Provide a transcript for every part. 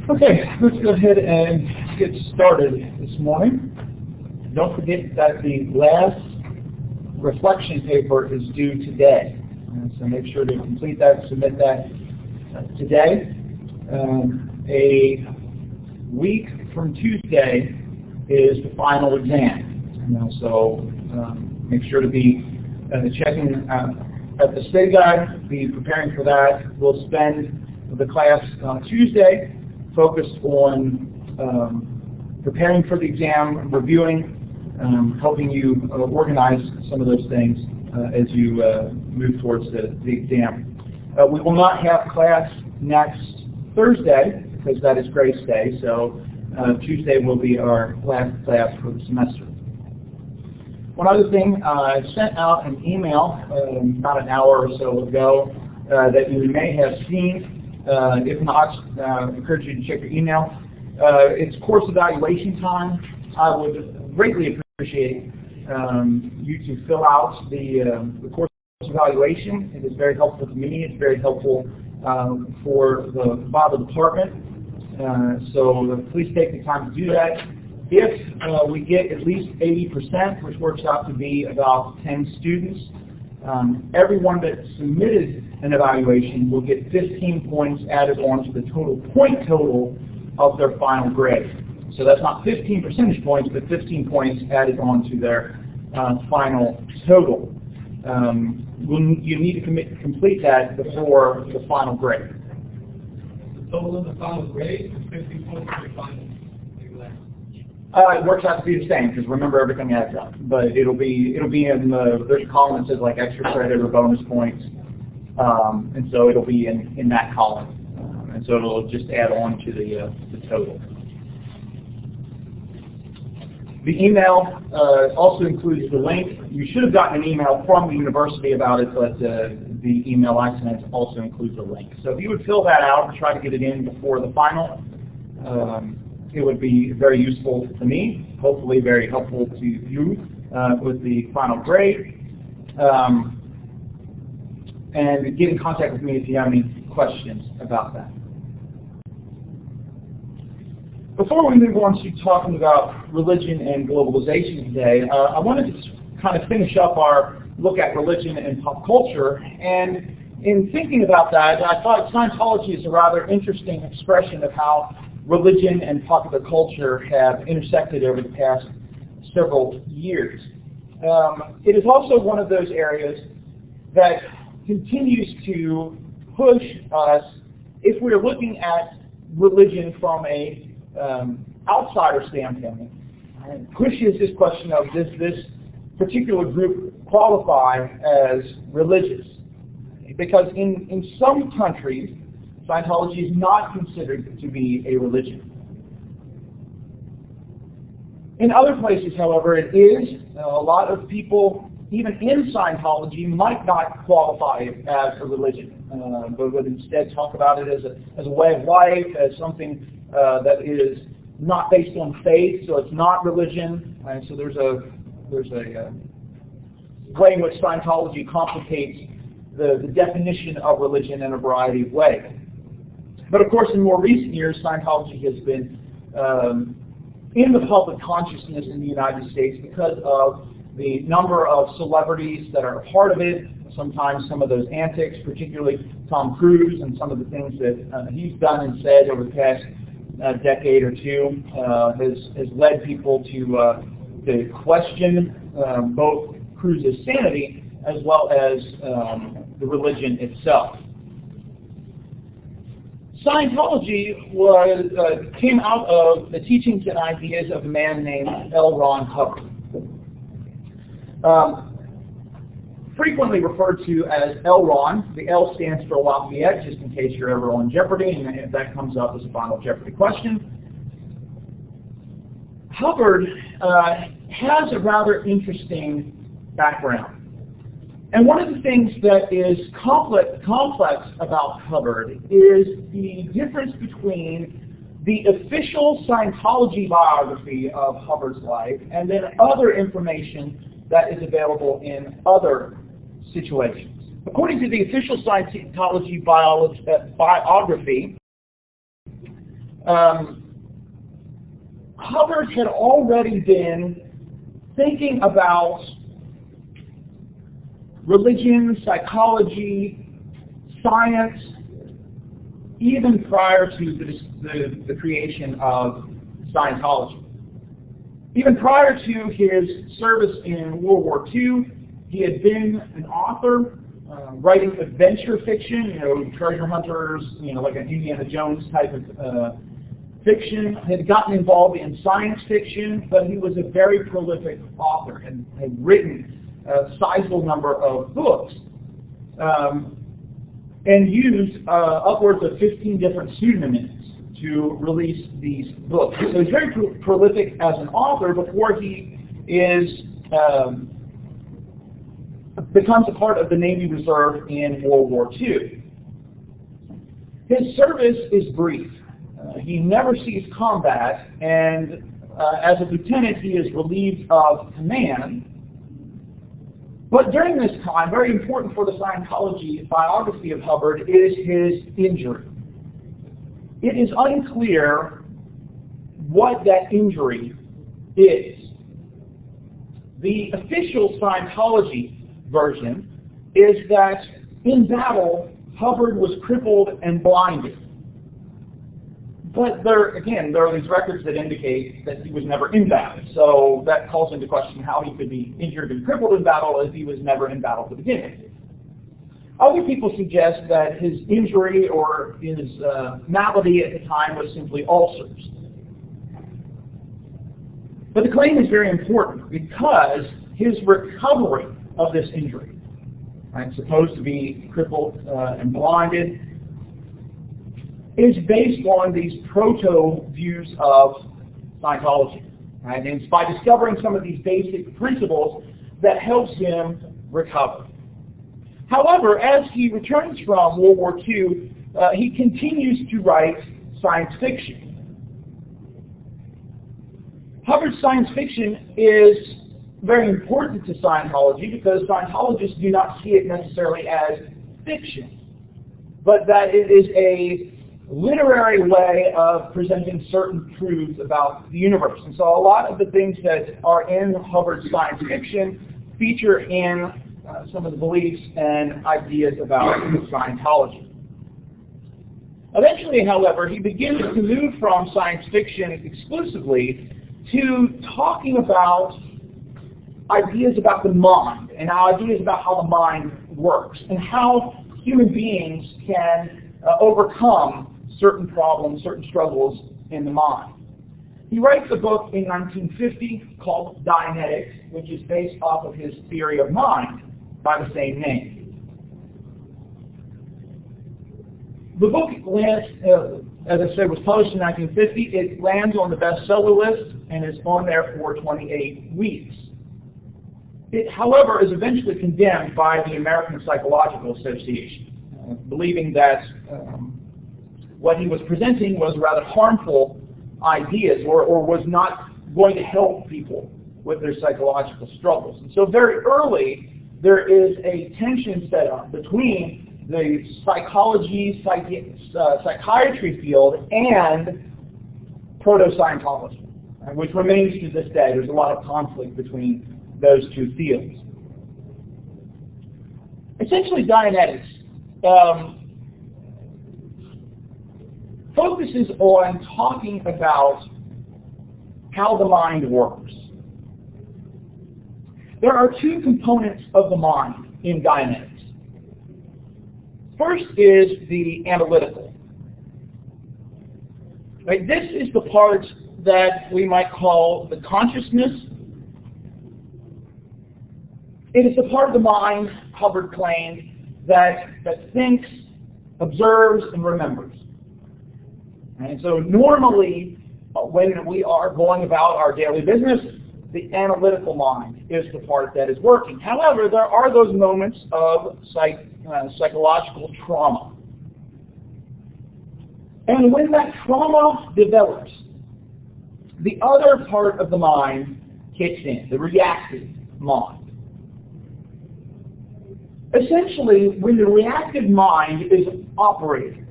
Okay, let's go ahead and get started this morning. Don't forget that the last reflection paper is due today. So make sure to complete that, submit that today. A week from Tuesday is the final exam. So make sure to be checking at the study guide, be preparing for that. We'll spend the class on Tuesday focused on preparing for the exam, reviewing, helping you organize some of those things as you move towards the exam. We will not have class next Thursday because that is Grace Day, so Tuesday will be our last class for the semester. One other thing, I sent out an email about an hour or so ago that you may have seen. If not, I encourage you to check your email. It's course evaluation time. I would greatly appreciate you to fill out the course evaluation. It is very helpful to me. It's very helpful for the Bible department. So please take the time to do that. If we get at least 80%, which works out to be about 10 students, everyone that submitted an evaluation will get 15 points added on to the total point total of their final grade. So that's not 15 percentage points, but 15 points added on to their final total. You need to complete that before the final grade. The total of the final grade is 15 points for the final. It works out to be the same because remember everything adds up. But it'll be in there's a column that says like extra credit or bonus points, and so it'll be in that column, and so it'll just add on to the total. The email also includes the link. You should have gotten an email from the university about it, but the email I sent also includes a link. So if you would fill that out and try to get it in before the final. It would be very useful to me, hopefully very helpful to you with the final grade. And get in contact with me if you have any questions about that. Before we move on to talking about religion and globalization today, I wanted to kind of finish up our look at religion and pop culture. And in thinking about that, I thought Scientology is a rather interesting expression of how religion and popular culture have intersected over the past several years. It is also one of those areas that continues to push us, if we're looking at religion from a outsider standpoint, pushes this question of does this particular group qualify as religious? Because in some countries, Scientology is not considered to be a religion. In other places, however, it is. A lot of people, even in Scientology, might not qualify it as a religion, but would instead talk about it as a way of life, as something that is not based on faith, so it's not religion. And so there's a way in which Scientology complicates the definition of religion in a variety of ways. But of course, in more recent years, Scientology has been in the public consciousness in the United States because of the number of celebrities that are a part of it, sometimes some of those antics, particularly Tom Cruise and some of the things that he's done and said over the past decade or two has led people to question both Cruise's sanity as well as the religion itself. Scientology came out of the teachings and ideas of a man named L. Ron Hubbard. Frequently referred to as L. Ron. The L stands for Lafayette, just in case you're ever on Jeopardy, and if that comes up as a final Jeopardy question. Hubbard has a rather interesting background. And one of the things that is complex about Hubbard is the difference between the official Scientology biography of Hubbard's life and then other information that is available in other situations. According to the official Scientology biography, Hubbard had already been thinking about religion, psychology, science, even prior to the creation of Scientology. Even prior to his service in World War II, he had been an author, writing adventure fiction, treasure hunters, like an Indiana Jones type of fiction. Had gotten involved in science fiction, but he was a very prolific author and had written a sizable number of books, and used upwards of 15 different pseudonyms to release these books. So he's very prolific as an author before he becomes a part of the Navy Reserve in World War II. His service is brief. He never sees combat, and as a lieutenant he is relieved of command. But during this time, very important for the Scientology biography of Hubbard is his injury. It is unclear what that injury is. The official Scientology version is that in battle, Hubbard was crippled and blinded. But there are these records that indicate that he was never in battle. So that calls into question how he could be injured and crippled in battle if he was never in battle to begin with. Other people suggest that his injury or his malady at the time was simply ulcers. But the claim is very important because his recovery of this injury, supposed to be crippled and blinded, is based on these proto-views of Scientology. And it's by discovering some of these basic principles that helps him recover. However, as he returns from World War II, he continues to write science fiction. Hubbard's science fiction is very important to Scientology because Scientologists do not see it necessarily as fiction, but that it is a literary way of presenting certain truths about the universe. And so a lot of the things that are in Hubbard's science fiction feature in some of the beliefs and ideas about Scientology. Eventually, however, he begins to move from science fiction exclusively to talking about ideas about the mind and ideas about how the mind works and how human beings can overcome certain problems, certain struggles in the mind. He writes a book in 1950 called Dianetics, which is based off of his theory of mind by the same name. The book lands, as I said, was published in 1950. It lands on the bestseller list and is on there for 28 weeks. It, however, is eventually condemned by the American Psychological Association, believing that what he was presenting was rather harmful ideas or was not going to help people with their psychological struggles. And so very early, there is a tension set up between the psychiatry field and proto-Scientology, which remains to this day. There's a lot of conflict between those two fields. Essentially, Dianetics focuses on talking about how the mind works. There are two components of the mind in Dianetics. First is the analytical. Right? This is the part that we might call the consciousness. It is the part of the mind, Hubbard claimed, that thinks, observes, and remembers. And so normally, when we are going about our daily business, the analytical mind is the part that is working. However, there are those moments of psychological trauma. And when that trauma develops, the other part of the mind kicks in, the reactive mind. Essentially, when the reactive mind is operating,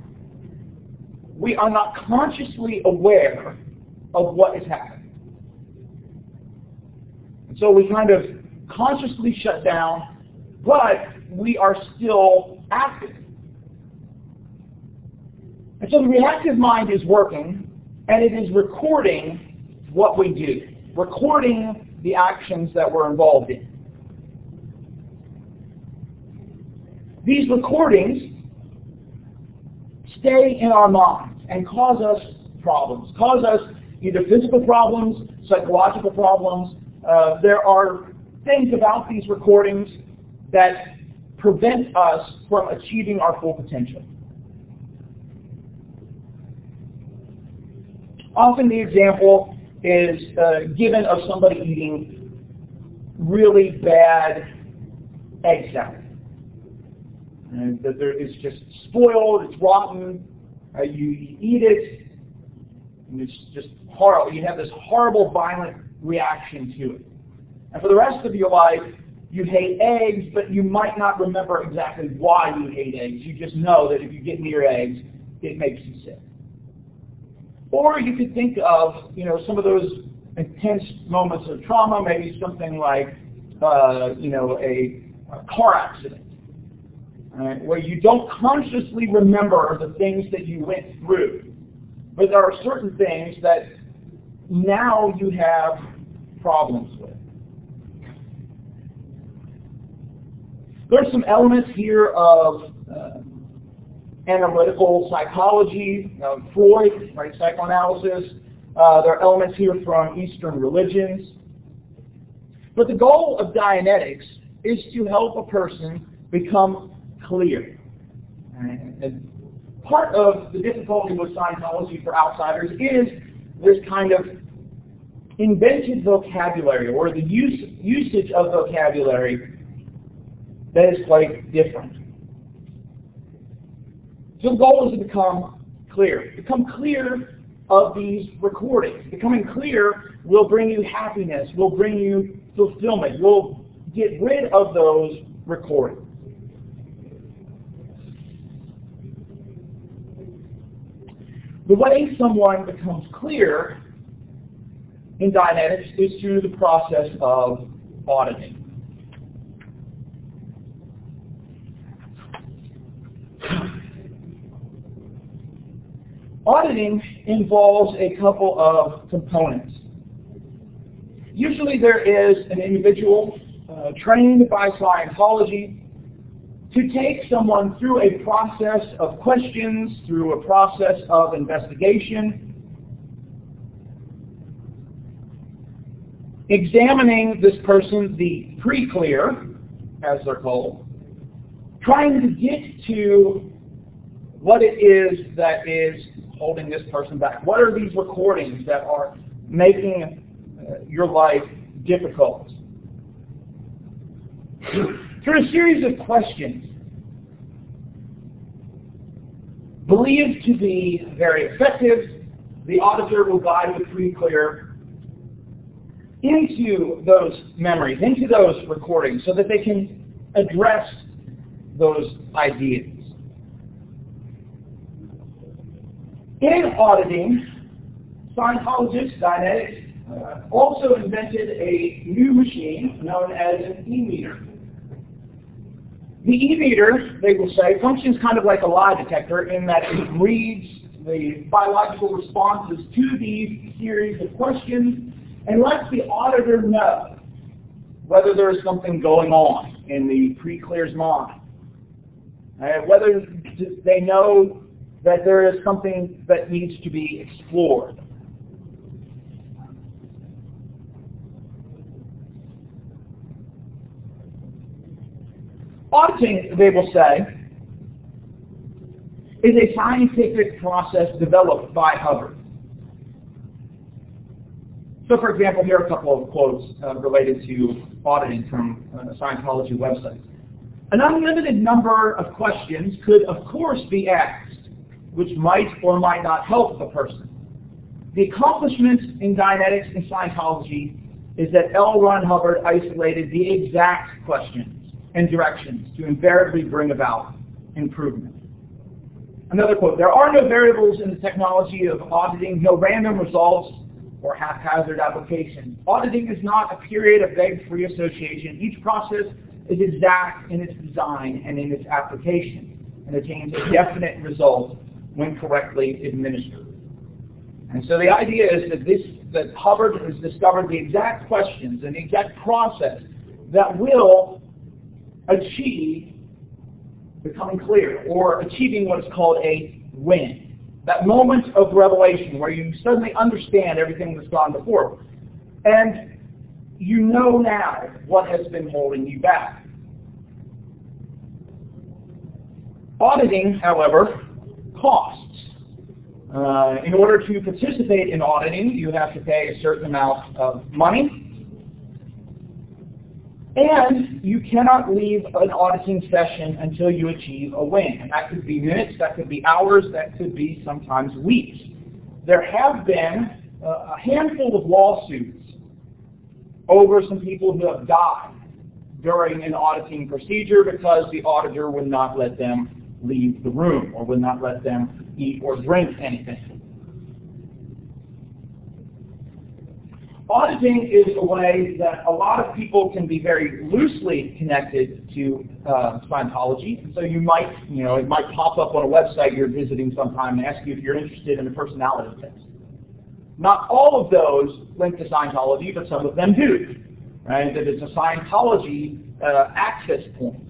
we are not consciously aware of what is happening. And so we kind of consciously shut down, but we are still active. And so the reactive mind is working, and it is recording what we do, recording the actions that we're involved in. These recordings stay in our minds and cause us problems, cause us either physical problems, psychological problems. There are things about these recordings that prevent us from achieving our full potential. Often the example is given of somebody eating really bad egg salad. And that it's just spoiled, it's rotten, you eat it, and it's just horrible. You have this horrible, violent reaction to it. And for the rest of your life, you hate eggs, but you might not remember exactly why you hate eggs. You just know that if you get near eggs, it makes you sick. Or you could think of, some of those intense moments of trauma, maybe something like, a car accident, where you don't consciously remember the things that you went through. But there are certain things that now you have problems with. There's some elements here of analytical psychology, Freud, right, psychoanalysis. There are elements here from Eastern religions. But the goal of Dianetics is to help a person become clear. And part of the difficulty with Scientology for outsiders is this kind of invented vocabulary, or the usage of vocabulary that is quite different. So the goal is to become clear. Become clear of these recordings. Becoming clear will bring you happiness, will bring you fulfillment. Will get rid of those recordings. The way someone becomes clear in Dianetics is through the process of auditing. Auditing involves a couple of components. Usually there is an individual trained by Scientology to take someone through a process of questions, through a process of investigation, examining this person, the pre-clear, as they're called, trying to get to what it is that is holding this person back. What are these recordings that are making your life difficult? Through a series of questions, believed to be very effective, the auditor will guide the pre-clear into those memories, into those recordings, so that they can address those ideas. In auditing, Scientologists, Dianetics, also invented a new machine known as an e-meter. The e-meter, they will say, functions kind of like a lie detector in that it reads the biological responses to these series of questions and lets the auditor know whether there is something going on in the pre-clear's mind. Whether they know that there is something that needs to be explored. Auditing, they will say, is a scientific process developed by Hubbard. So, for example, here are a couple of quotes related to auditing from Scientology websites. An unlimited number of questions could, of course, be asked, which might or might not help the person. The accomplishment in Dianetics and Scientology is that L. Ron Hubbard isolated the exact questions and directions to invariably bring about improvement. Another quote, "There are no variables in the technology of auditing, no random results or haphazard application. Auditing is not a period of vague free association. Each process is exact in its design and in its application, and attains a definite result when correctly administered." And so the idea is that Hubbard has discovered the exact questions and the exact process that will achieve becoming clear, or achieving what is called a win. That moment of revelation where you suddenly understand everything that's gone before. And you know now what has been holding you back. Auditing, however, costs. In order to participate in auditing, you have to pay a certain amount of money. And you cannot leave an auditing session until you achieve a win. And that could be minutes, that could be hours, that could be sometimes weeks. There have been a handful of lawsuits over some people who have died during an auditing procedure because the auditor would not let them leave the room or would not let them eat or drink anything. Auditing is a way that a lot of people can be very loosely connected to Scientology. So you might, it might pop up on a website you're visiting sometime and ask you if you're interested in a personality test. Not all of those link to Scientology, but some of them do. Right? That it's a Scientology access point.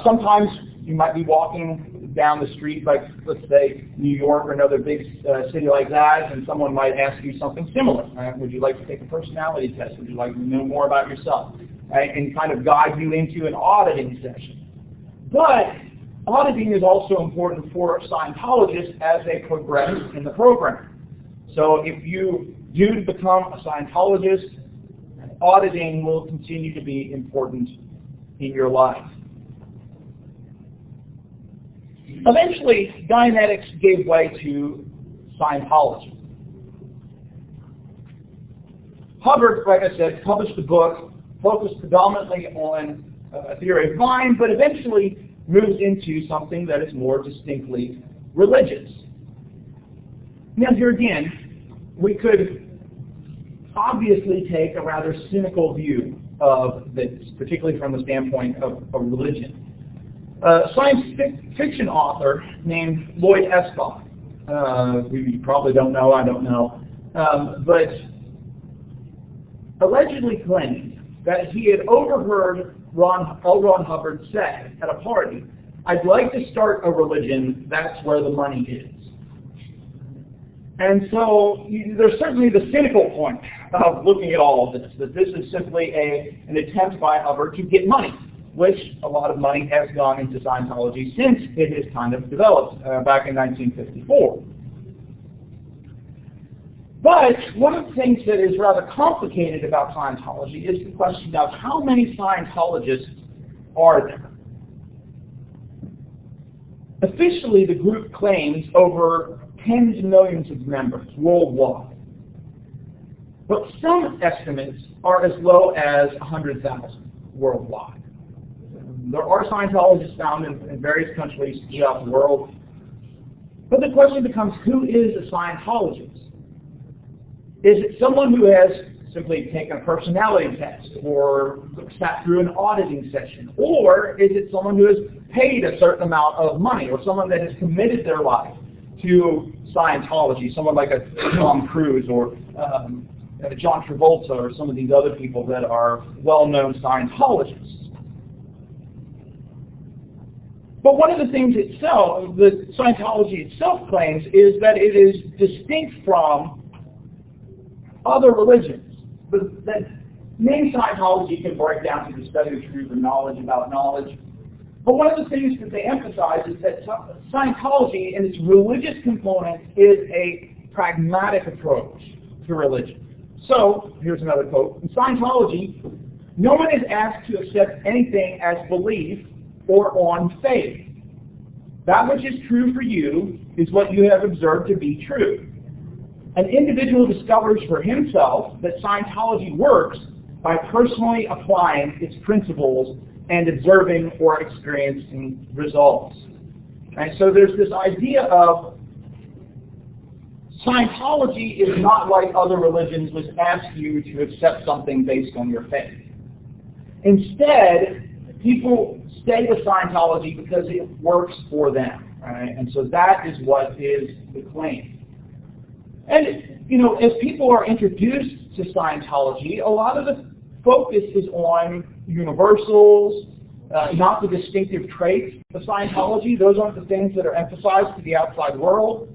Sometimes you might be walking down the street, like let's say New York or another big city like that, and someone might ask you something similar. Right? Would you like to take a personality test? Would you like to know more about yourself? Right? And kind of guide you into an auditing session. But auditing is also important for Scientologists as they progress in the program. So if you do become a Scientologist, auditing will continue to be important in your life. Eventually, Dianetics gave way to Scientology. Hubbard, like I said, published a book focused predominantly on a theory of mind, but eventually moves into something that is more distinctly religious. Now here again, we could obviously take a rather cynical view of this, particularly from the standpoint of religion. A science fiction author named Lloyd Escott, who you probably don't know, I don't know, but allegedly claimed that he had overheard L. Ron Hubbard say at a party, "I'd like to start a religion, that's where the money is." And so there's certainly the cynical point of looking at all of this, that this is simply an attempt by Hubbard to get money, which a lot of money has gone into Scientology since it has kind of developed back in 1954. But one of the things that is rather complicated about Scientology is the question of how many Scientologists are there? Officially, the group claims over tens of millions of members worldwide. But some estimates are as low as 100,000 worldwide. There are Scientologists found in various countries throughout the world. But the question becomes, who is a Scientologist? Is it someone who has simply taken a personality test or sat through an auditing session? Or is it someone who has paid a certain amount of money, or someone that has committed their life to Scientology, someone like a Tom Cruise or John Travolta or some of these other people that are well-known Scientologists? But one of the things itself, that Scientology itself claims, is that it is distinct from other religions. But that main Scientology can break down to the study of truth and knowledge about knowledge. But one of the things that they emphasize is that Scientology, in its religious component, is a pragmatic approach to religion. So, here's another quote. In Scientology, no one is asked to accept anything as belief or on faith. That which is true for you is what you have observed to be true. An individual discovers for himself that Scientology works by personally applying its principles and observing or experiencing results. And so there's this idea of Scientology is not like other religions which ask you to accept something based on your faith. Instead, people stay with Scientology because it works for them, right? And so that is what is the claim. And, you know, as people are introduced to Scientology, a lot of the focus is on universals, not the distinctive traits of Scientology. Those aren't the things that are emphasized to the outside world.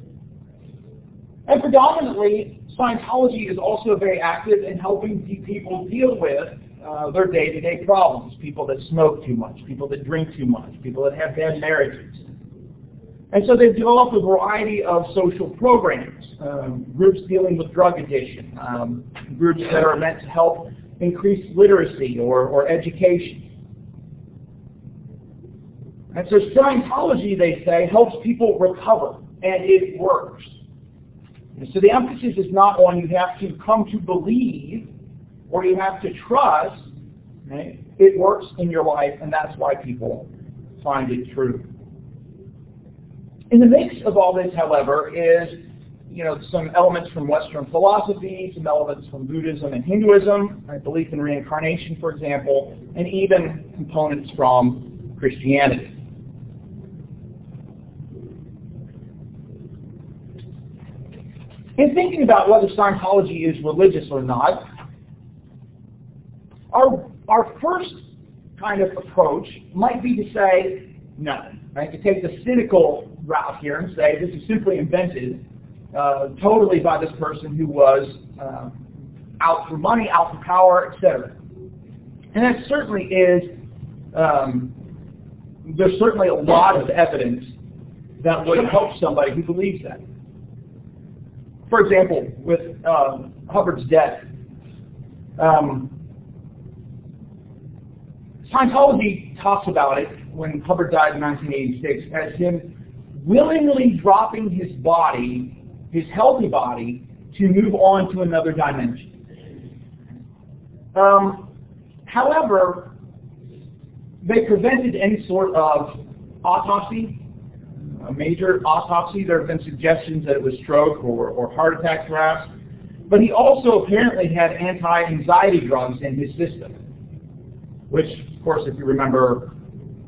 And predominantly, Scientology is also very active in helping people deal with their day-to-day problems. People that smoke too much, people that drink too much, people that have bad marriages. And so they've developed a variety of social programs, groups dealing with drug addiction, groups that are meant to help increase literacy or education. And so Scientology, they say, helps people recover, and it works. And so the emphasis is not on you have to come to believe or you have to trust. Right? It works in your life, and that's why people find it true. In the mix of all this, however, is some elements from Western philosophy, some elements from Buddhism and Hinduism, right? Belief in reincarnation, for example, and even components from Christianity. In thinking about whether Scientology is religious or not, our first kind of approach might be to say no, right? To take the cynical route here and say this is simply invented totally by this person who was out for money, out for power, etc. And that certainly is, there's certainly a lot of evidence that would help somebody who believes that. For example, with Hubbard's death, Scientology talks about it when Hubbard died in 1986 as him willingly dropping his body, his healthy body, to move on to another dimension. However, they prevented any sort of autopsy, a major autopsy. There have been suggestions that it was stroke or heart attack perhaps. But he also apparently had anti-anxiety drugs in his system, which, of course, if you remember,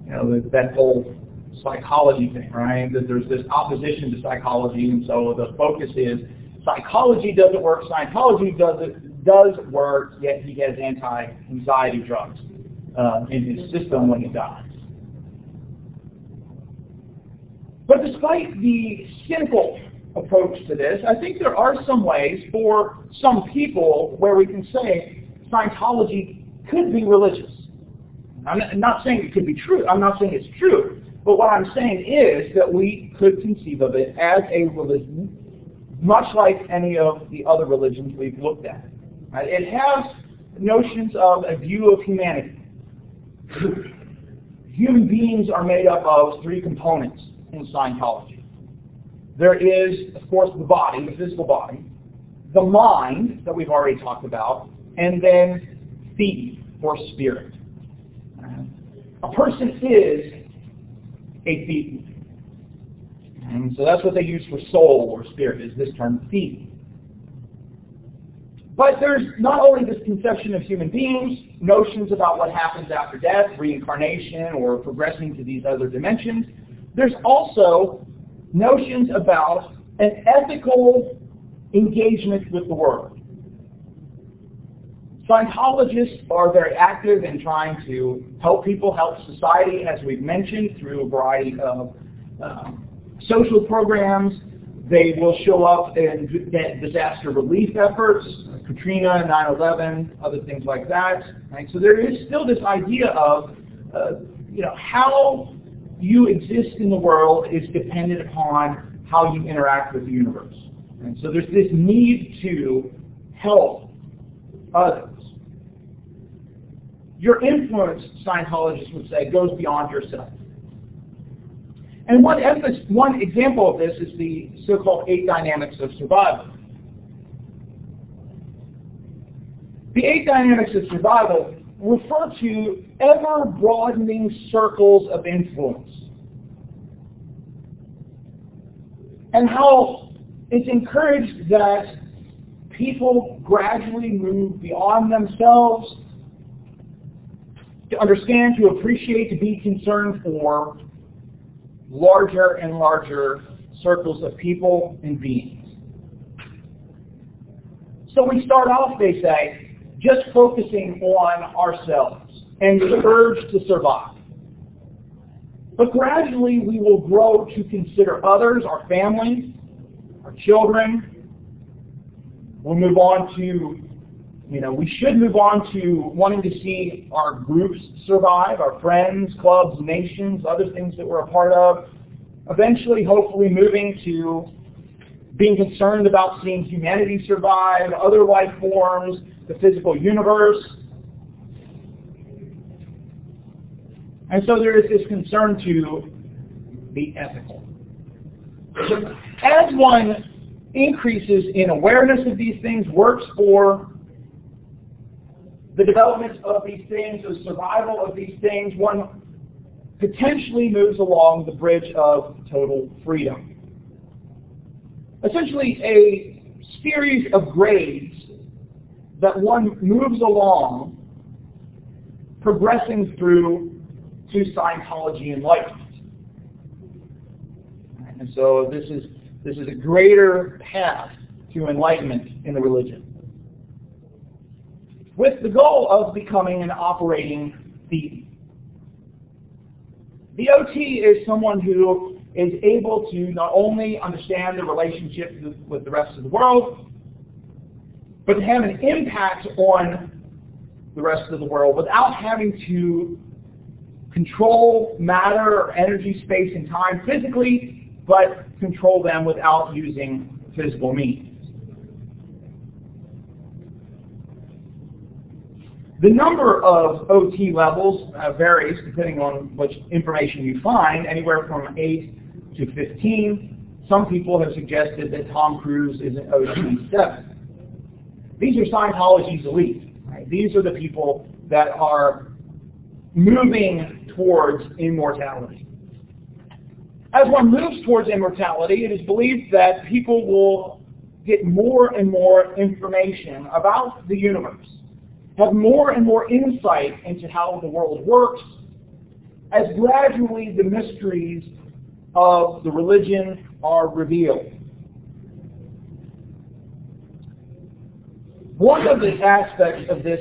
that whole psychology thing, right? That there's this opposition to psychology, and so the focus is psychology doesn't work, Scientology does work, yet he has anti-anxiety drugs in his system when he dies. But despite the cynical approach to this, I think there are some ways for some people where we can say Scientology could be religious. I'm not saying it could be true. I'm not saying it's true. But what I'm saying is that we could conceive of it as a religion, much like any of the other religions we've looked at. Right? It has notions of a view of humanity. Human beings are made up of three components in Scientology. There is, of course, the body, the physical body, the mind that we've already talked about, and then theos, or spirit. A person is a theos. And so that's what they use for soul or spirit, is this term theos. But there's not only this conception of human beings, notions about what happens after death, reincarnation, or progressing to these other dimensions. There's also notions about an ethical engagement with the world. Scientologists are very active in trying to help people, help society, as we've mentioned, through a variety of social programs. They will show up in disaster relief efforts, Katrina, 9/11, other things like that. Right? So there is still this idea of, how you exist in the world is dependent upon how you interact with the universe. And so there's this need to help others. Your influence, Scientologists would say, goes beyond yourself. And one example of this is the so-called 8 dynamics of survival. The 8 dynamics of survival refer to ever-broadening circles of influence. and how it's encouraged that people gradually move beyond themselves to understand, to appreciate, to be concerned for larger and larger circles of people and beings. So we start off, they say, just focusing on ourselves and the urge to survive. But gradually we will grow to consider others, our families, our children. We'll move on to, we should move on to wanting to see our groups survive, our friends, clubs, nations, other things that we're a part of. Eventually, hopefully, moving to being concerned about seeing humanity survive, other life forms, the physical universe. And so there is this concern to be ethical. As one increases in awareness of these things, works for the development of these things, the survival of these things, one potentially moves along the bridge of total freedom. Essentially a series of grades that one moves along, progressing through to Scientology enlightenment. And so this is a greater path to enlightenment in the religion, with the goal of becoming an operating deity. The OT is someone who is able to not only understand the relationship with the rest of the world, but to have an impact on the rest of the world without having to control matter or energy, space, and time physically, but control them without using physical means. The number of OT levels varies depending on which information you find, anywhere from 8 to 15. Some people have suggested that Tom Cruise is an OT 7. These are Scientology's elite. Right? These are the people that are moving towards immortality. As one moves towards immortality, it is believed that people will get more and more information about the universe, have more and more insight into how the world works, as gradually the mysteries of the religion are revealed. One of the aspects of this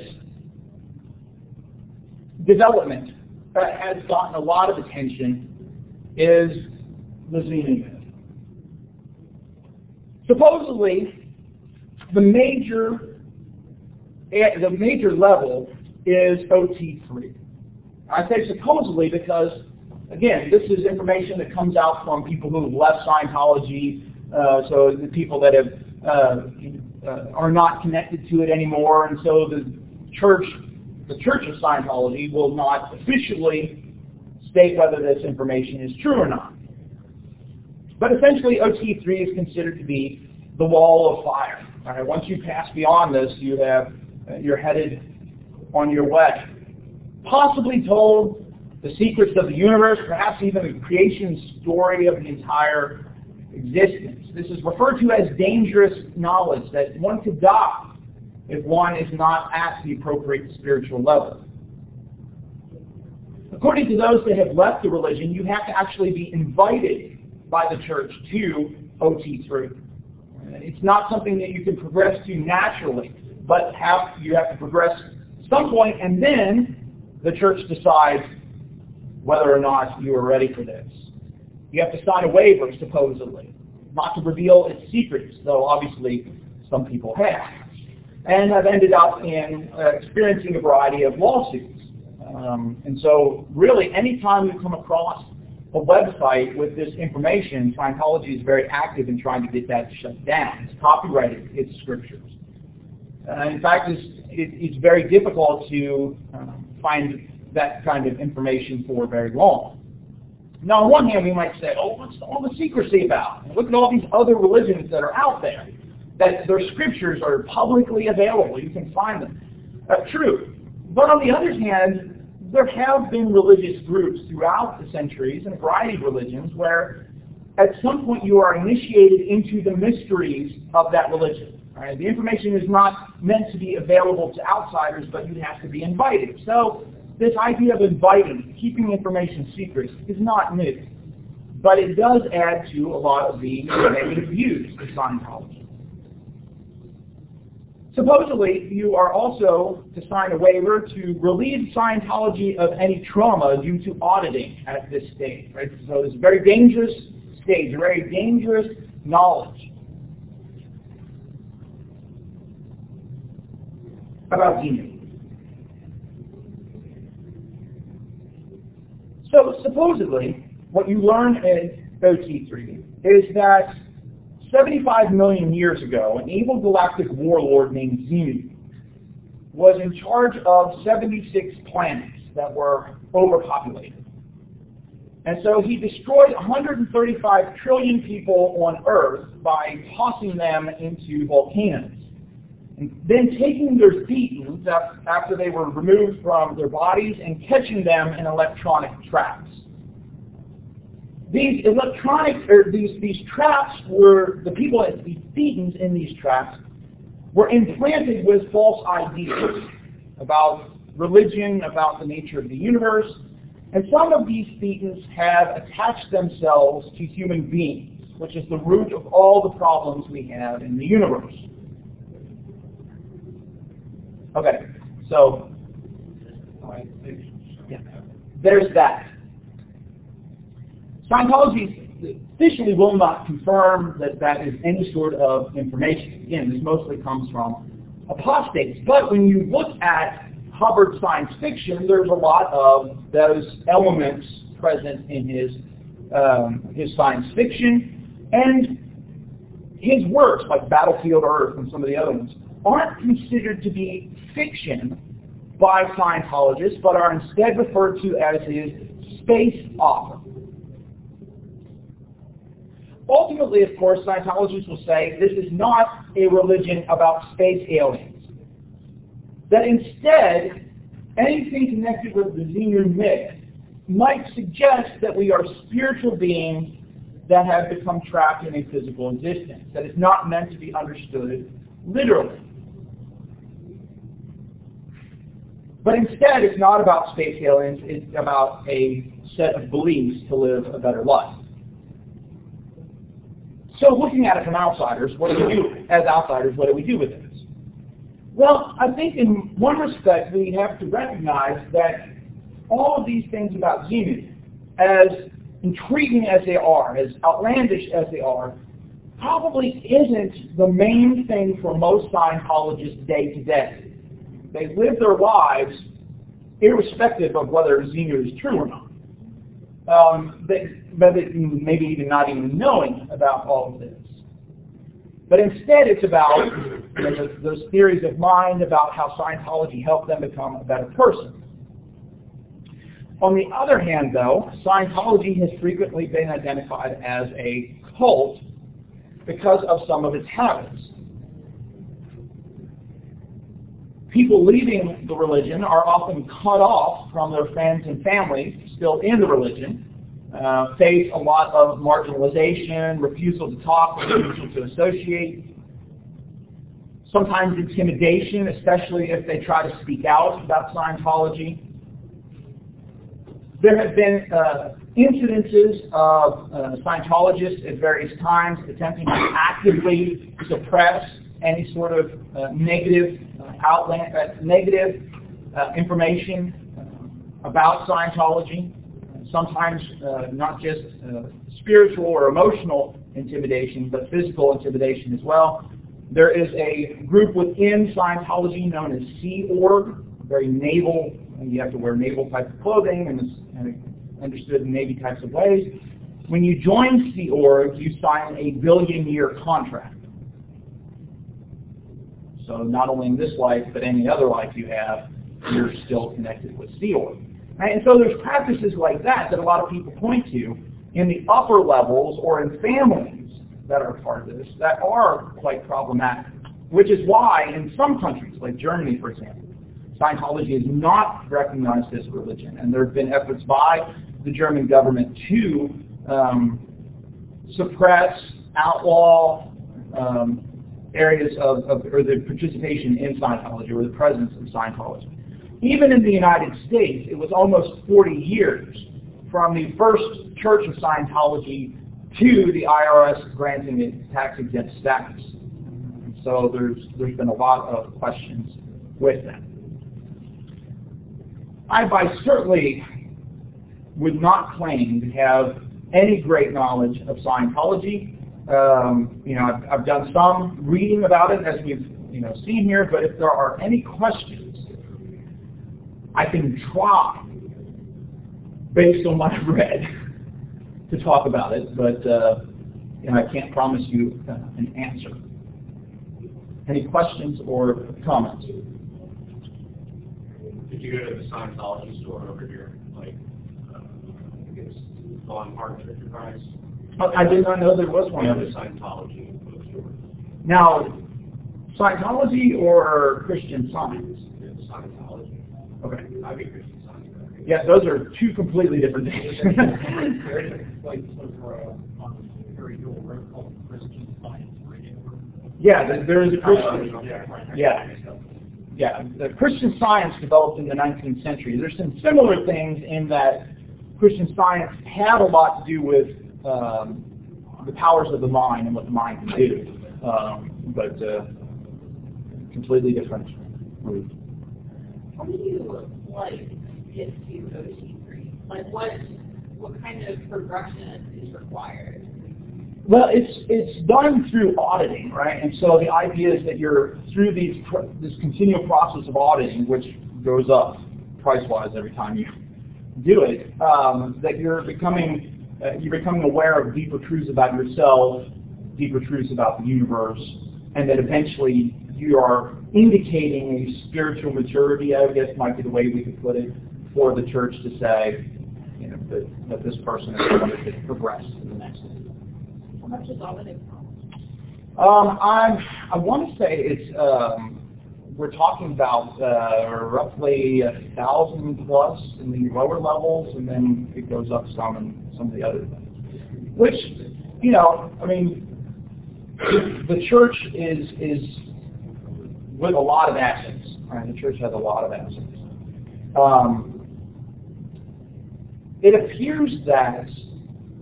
development that has gotten a lot of attention is the Xenu. Supposedly, the major level is OT3. I say supposedly because, again, this is information that comes out from people who have left Scientology, so the people that have are not connected to it anymore, and so the Church of Scientology will not officially state whether this information is true or not. But essentially, OT3 is considered to be the wall of fire. All right, once you pass beyond this, you're headed on your way. Possibly told the secrets of the universe, perhaps even the creation story of the entire existence. This is referred to as dangerous knowledge, that one could die if one is not at the appropriate spiritual level. According to those that have left the religion, you have to actually be invited by the church to OT3. It's not something that you can progress to naturally, but you have to progress at some point, and then the church decides whether or not you are ready for this. You have to sign a waiver, supposedly, not to reveal its secrets, though obviously some people have, and have ended up in experiencing a variety of lawsuits. And so really, anytime you come across a website with this information, Scientology is very active in trying to get that shut down. It's copyrighted its scriptures. In fact, it's very difficult to find that kind of information for very long. Now, on one hand, we might say, oh, what's all the secrecy about? Look at all these other religions that are out there, that their scriptures are publicly available. You can find them. True. But on the other hand, there have been religious groups throughout the centuries, and a variety of religions, where at some point you are initiated into the mysteries of that religion. Right? The information is not meant to be available to outsiders, but you have to be invited. So this idea of inviting, keeping information secret, is not new. But it does add to a lot of the negative views of Scientology. Supposedly, you are also to sign a waiver to relieve Scientology of any trauma due to auditing at this stage. Right? So it's a very dangerous stage, a very dangerous knowledge. About Xenu. So supposedly, what you learn in OT3 is that 75 million years ago, an evil galactic warlord named Xenu was in charge of 76 planets that were overpopulated. And so he destroyed 135 trillion people on Earth by tossing them into volcanoes. And then taking their thetans after they were removed from their bodies and catching them in electronic traps. These these traps were, the people, the thetans in these traps, were implanted with false ideas about religion, about the nature of the universe, and some of these thetans have attached themselves to human beings, which is the root of all the problems we have in the universe. Okay, so there's that. Scientology officially will not confirm that that is any sort of information. Again, this mostly comes from apostates. But when you look at Hubbard's science fiction, there's a lot of those elements present in his science fiction, and his works, like Battlefield Earth and some of the other ones, aren't considered to be fiction by Scientologists, but are instead referred to as his space opera. Ultimately, of course, Scientologists will say this is not a religion about space aliens. That instead, anything connected with the Xenu myth might suggest that we are spiritual beings that have become trapped in a physical existence. That is not meant to be understood literally. But instead, it's not about space aliens, it's about a set of beliefs to live a better life. So looking at it from outsiders, what do we do? As outsiders, what do we do with this? Well, I think in one respect, we have to recognize that all of these things about Xenu, as intriguing as they are, as outlandish as they are, probably isn't the main thing for most Scientologists day to day. They live their lives irrespective of whether Xenu is true or not. Maybe even not even knowing about all of this. But instead it's about those theories of mind about how Scientology helped them become a better person. On the other hand, though, Scientology has frequently been identified as a cult because of some of its habits. People leaving the religion are often cut off from their friends and families still in the religion, face a lot of marginalization, refusal to talk, refusal to associate, sometimes intimidation, especially if they try to speak out about Scientology. There have been incidences of Scientologists at various times attempting to actively suppress any sort of negative information about Scientology. Sometimes not just spiritual or emotional intimidation, but physical intimidation as well. There is a group within Scientology known as Sea Org, very naval, and you have to wear naval type of clothing, and it's understood in Navy types of ways. When you join Sea Org, you sign a billion-year contract. So not only in this life, but any other life you have, you're still connected with Sea Org. And so there's practices like that that a lot of people point to in the upper levels or in families that are part of this that are quite problematic, which is why in some countries, like Germany, for example, Scientology is not recognized as a religion, and there have been efforts by the German government to suppress, outlaw areas or the participation in Scientology or the presence of Scientology. Even in the United States, it was almost 40 years from the first Church of Scientology to the IRS granting it tax-exempt status. So there's been a lot of questions with that. I certainly would not claim to have any great knowledge of Scientology. I've done some reading about it, as we've seen here. But if there are any questions, I can try, based on what I've read, to talk about it. But I can't promise you an answer. Any questions or comments? Did you go to the Scientology store over here, like I guess Von Hart Enterprise? I did not know there was one. Yeah, the Scientology bookstore. Now, Scientology or Christian Science? It's Scientology. Okay. I mean Christian Science. Yeah, those are two completely different things. There's a place over on Harry Hill Road called Christian Science Radio. Yeah, there is a Christian. Yeah, the Christian Science developed in the 19th century. There's some similar things in that Christian Science had a lot to do with the powers of the mind and what the mind can do, but completely different route. How do you get to OT3? Like what kind of progression is required? Well, it's done through auditing, right? And so the idea is that you're through this continual process of auditing, which goes up price-wise every time you do it, that you're becoming aware of deeper truths about yourself, deeper truths about the universe, and that eventually you are indicating a spiritual maturity, I guess might be the way we could put it, for the church to say, that this person is going to progress to the next level. How much is auditing cost? I want to say it's we're talking about roughly 1,000 plus in the lower levels, and then it goes up some in some of the other things. Which, the church is with a lot of assets. Right? The church has a lot of assets. It appears that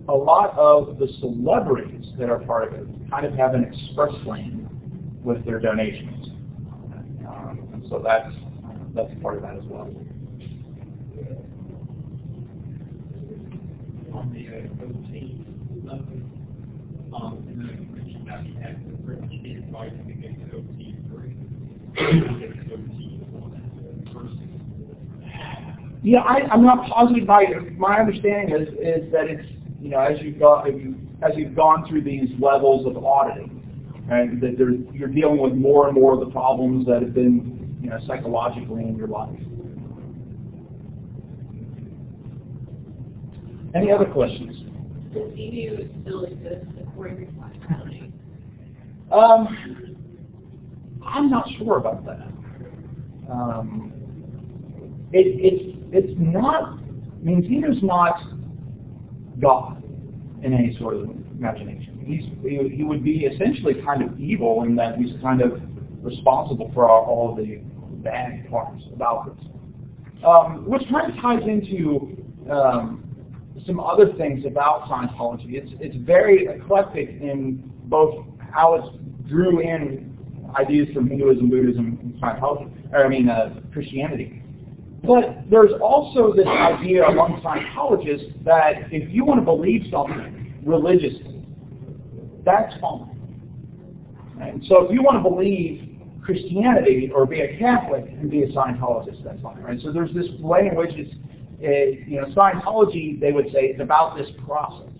a lot of the celebrities that are part of it kind of have an express lane with their donations. And so that's part of that as well. On the OT level, and then you mentioned that you had the pretty advice to get to OT3. Get to OT1 first. Yeah, I'm not positive. My understanding is that it's as you've gone through these levels of auditing, and that you're dealing with more and more of the problems that have been psychologically in your life. Any other questions? Does EDU still exist according to Scientology? I'm not sure about that. It's not. I mean, Zena's not God in any sort of imagination. He would be essentially kind of evil in that he's kind of responsible for all of the bad parts about this. Which kind of ties into some other things about Scientology. It's very eclectic in both how it drew in ideas from Hinduism, Buddhism, and Scientology, Christianity. But there's also this idea among Scientologists that if you want to believe something religiously, that's fine. And so if you want to believe Christianity or be a Catholic and be a Scientologist, that's fine. Right? So there's this way in which Scientology, they would say, is about this process.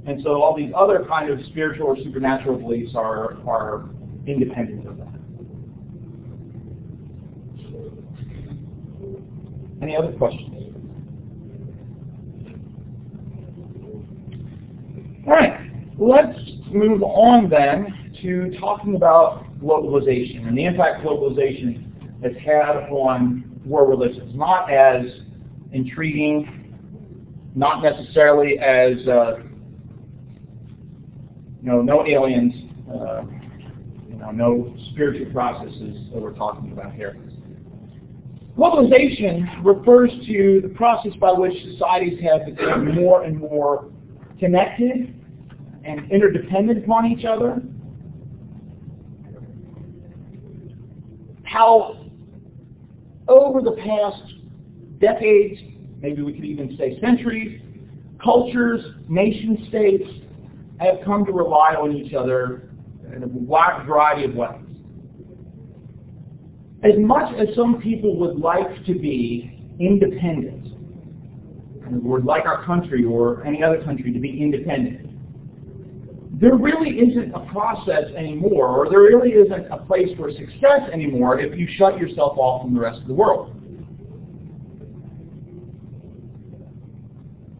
And so all these other kind of spiritual or supernatural beliefs are independent of that. Any other questions? All right, let's move on then to talking about globalization and the impact globalization has had on world religions. Not as intriguing, not necessarily as no aliens, no spiritual processes that we're talking about here. Globalization refers to the process by which societies have become more and more connected and interdependent upon each other. How over the past decades, maybe we could even say centuries, cultures, nation states have come to rely on each other in a wide variety of ways. As much as some people would like to be independent, and would like our country or any other country to be independent, there really isn't a process anymore, or there really isn't a place for success anymore if you shut yourself off from the rest of the world.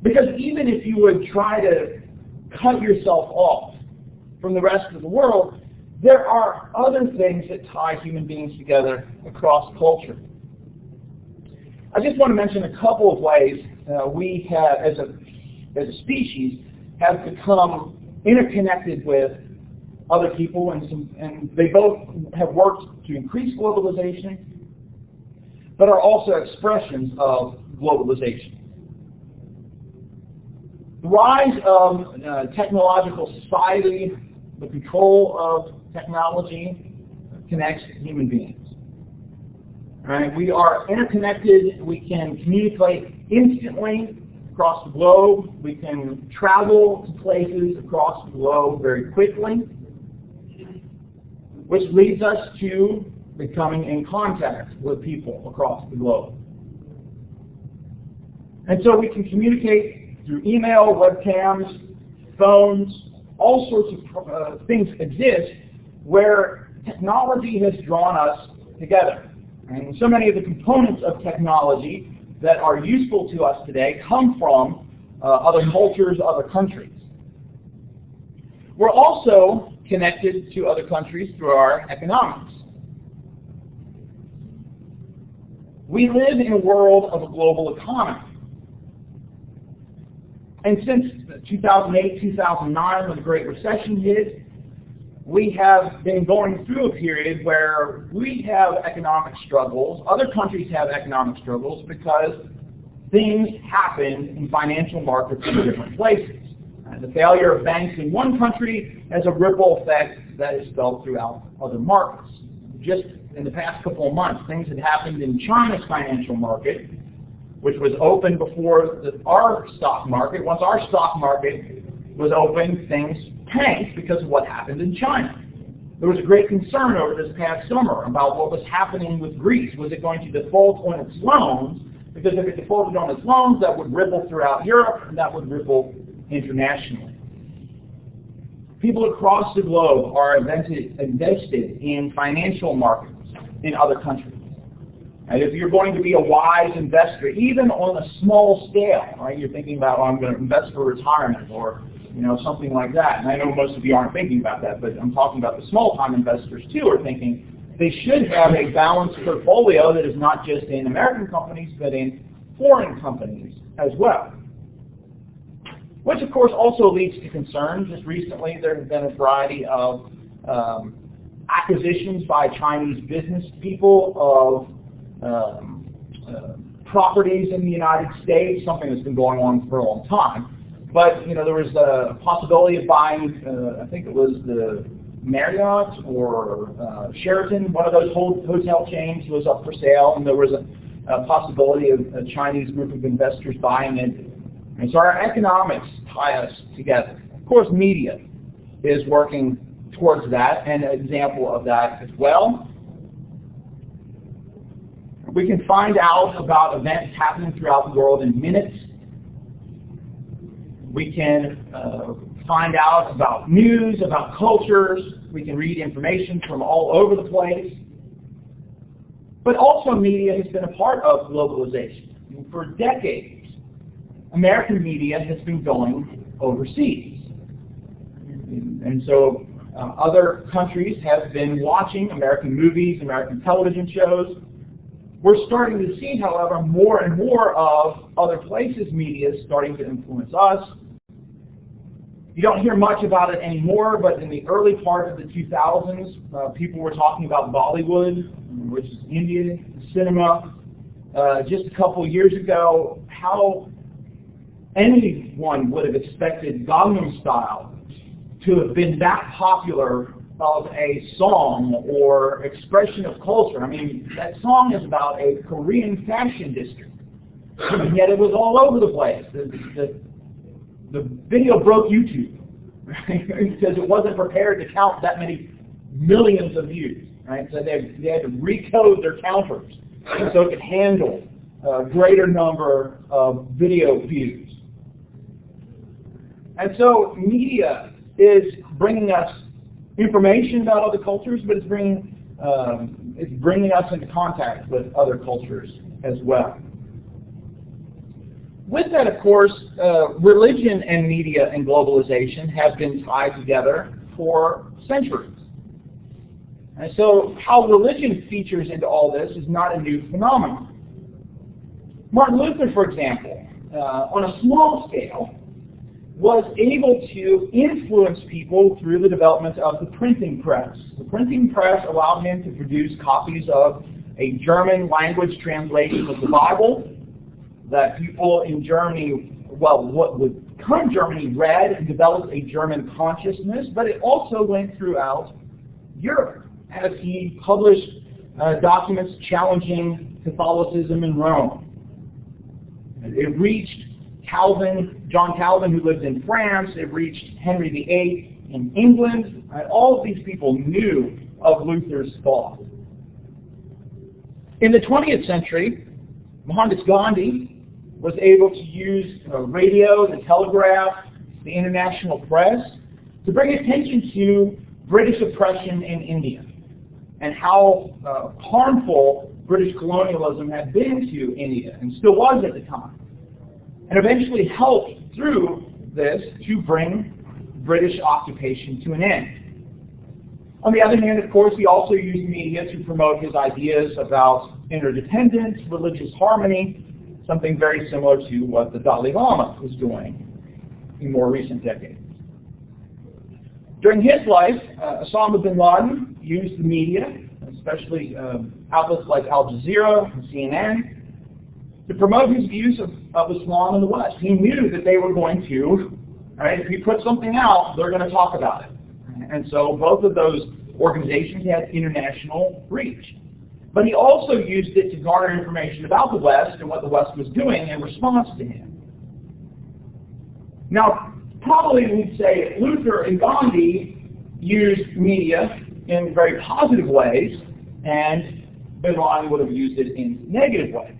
Because even if you would try to cut yourself off from the rest of the world, there are other things that tie human beings together across culture. I just want to mention a couple of ways we have, as a species, have become interconnected with other people, and they both have worked to increase globalization, but are also expressions of globalization. The rise of technological society, the control of technology, connects human beings. Right? We are interconnected. We can communicate instantly across the globe. We can travel to places across the globe very quickly, which leads us to becoming in contact with people across the globe. And so we can communicate through email, webcams, phones, all sorts of things exist where technology has drawn us together. And so many of the components of technology that are useful to us today come from other cultures, other countries. We're also connected to other countries through our economics. We live in a world of a global economy. And since 2008, 2009, when the Great Recession hit, we have been going through a period where we have economic struggles, other countries have economic struggles because things happen in financial markets in different places. The failure of banks in one country has a ripple effect that is felt throughout other markets. Just in the past couple of months, things had happened in China's financial market, which was open before our stock market. Once our stock market was open, things tanked because of what happened in China. There was a great concern over this past summer about what was happening with Greece. Was it going to default on its loans? Because if it defaulted on its loans, that would ripple throughout Europe, and that would ripple internationally. People across the globe are invested in financial markets in other countries. And if you're going to be a wise investor, even on a small scale, right, you're thinking about, I'm going to invest for retirement or something like that. And I know most of you aren't thinking about that, but I'm talking about the small-time investors too are thinking they should have a balanced portfolio that is not just in American companies, but in foreign companies as well. Which, of course, also leads to concern. Just recently, there have been a variety of acquisitions by Chinese business people of properties in the United States, something that's been going on for a long time. But there was a possibility of buying, I think it was the Marriott or Sheraton, one of those hotel chains was up for sale, and there was a possibility of a Chinese group of investors buying it. And so our economics tie us together. Of course, media is working towards that, and an example of that as well. We can find out about events happening throughout the world in minutes. We can find out about news, about cultures. We can read information from all over the place. But also media has been a part of globalization. For decades, American media has been going overseas. And so other countries have been watching American movies, American television shows. We're starting to see, however, more and more of other places' media starting to influence us. You don't hear much about it anymore, but in the early part of the 2000s, people were talking about Bollywood, which is Indian cinema. Just a couple years ago, how anyone would have expected Gangnam Style to have been that popular of a song or expression of culture. I mean, that song is about a Korean fashion district, and yet it was all over the place. The video broke YouTube, right? Because it wasn't prepared to count that many millions of views, right? So they had to recode their counters so it could handle a greater number of video views. And so media is bringing us information about other cultures, but it's bringing us into contact with other cultures as well. With that, of course, religion and media and globalization have been tied together for centuries. And so how religion features into all this is not a new phenomenon. Martin Luther, for example, on a small scale, was able to influence people through the development of the printing press. The printing press allowed him to produce copies of a German language translation of the Bible that people in Germany, well, what would become Germany, read and developed a German consciousness, but it also went throughout Europe as he published documents challenging Catholicism in Rome. It reached John Calvin, who lived in France. It reached Henry VIII in England. All of these people knew of Luther's thought. In the 20th century, Mohandas Gandhi was able to use radio, the telegraph, the international press to bring attention to British oppression in India and how harmful British colonialism had been to India and still was at the time, and eventually helped through this to bring British occupation to an end. On the other hand, of course, he also used media to promote his ideas about interdependence, religious harmony, something very similar to what the Dalai Lama was doing in more recent decades. During his life, Osama bin Laden used the media, especially outlets like Al Jazeera and CNN, to promote his views of Islam in the West. He knew that they were going to, right, if he put something out, they're going to talk about it. And so both of those organizations had international reach. But he also used it to garner information about the West and what the West was doing in response to him. Now, probably we'd say Luther and Gandhi used media in very positive ways, and bin Laden would have used it in negative ways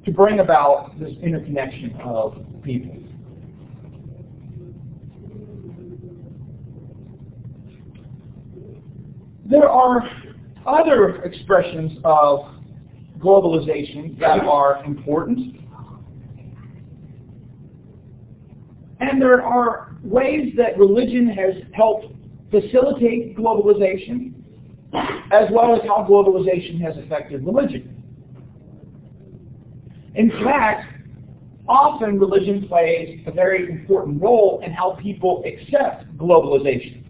to bring about this interconnection of people. There are other expressions of globalization that are important, and there are ways that religion has helped facilitate globalization, as well as how globalization has affected religion. In fact, often religion plays a very important role in how people accept globalization.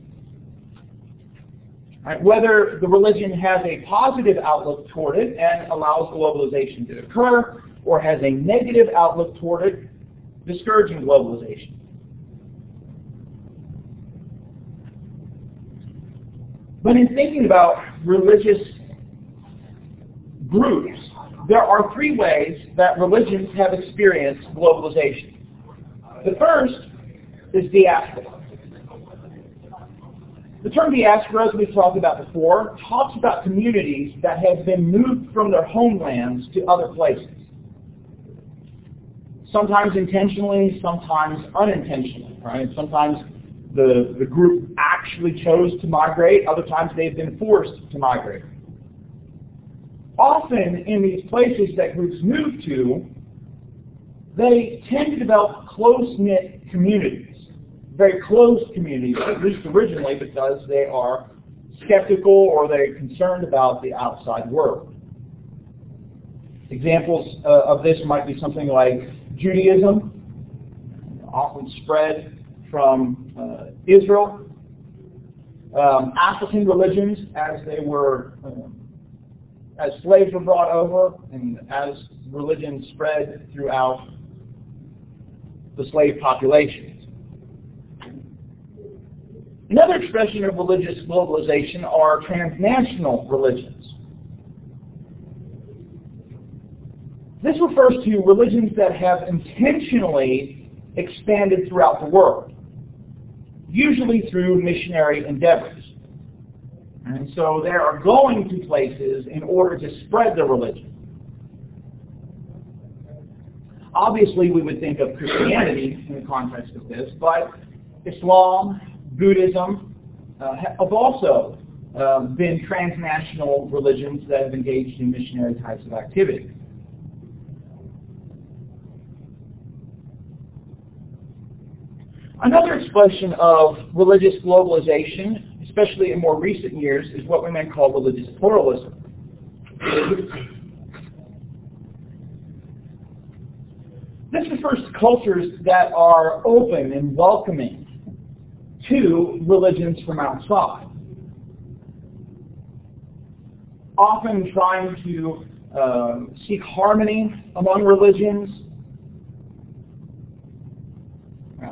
Right? Whether the religion has a positive outlook toward it and allows globalization to occur, or has a negative outlook toward it, discouraging globalization. But in thinking about religious groups, there are three ways that religions have experienced globalization. The first is diaspora. The term diaspora, as we've talked about before, talks about communities that have been moved from their homelands to other places. Sometimes intentionally, sometimes unintentionally, right? Sometimes the group actually chose to migrate, other times they've been forced to migrate. Often in these places that groups move to, they tend to develop close-knit communities, very close communities, at least originally, because they are skeptical or they're concerned about the outside world. Examples of this might be something like Judaism, often spread from Israel, African religions as they were, as slaves were brought over, and as religion spread throughout the slave populations. Another expression of religious globalization are transnational religions. This refers to religions that have intentionally expanded throughout the world, usually through missionary endeavors. And so they are going to places in order to spread their religion. Obviously, we would think of Christianity in the context of this, but Islam, Buddhism have also been transnational religions that have engaged in missionary types of activity. Another expression of religious globalization, especially in more recent years, is what we might call religious pluralism. This refers to cultures that are open and welcoming to religions from outside, often trying to seek harmony among religions,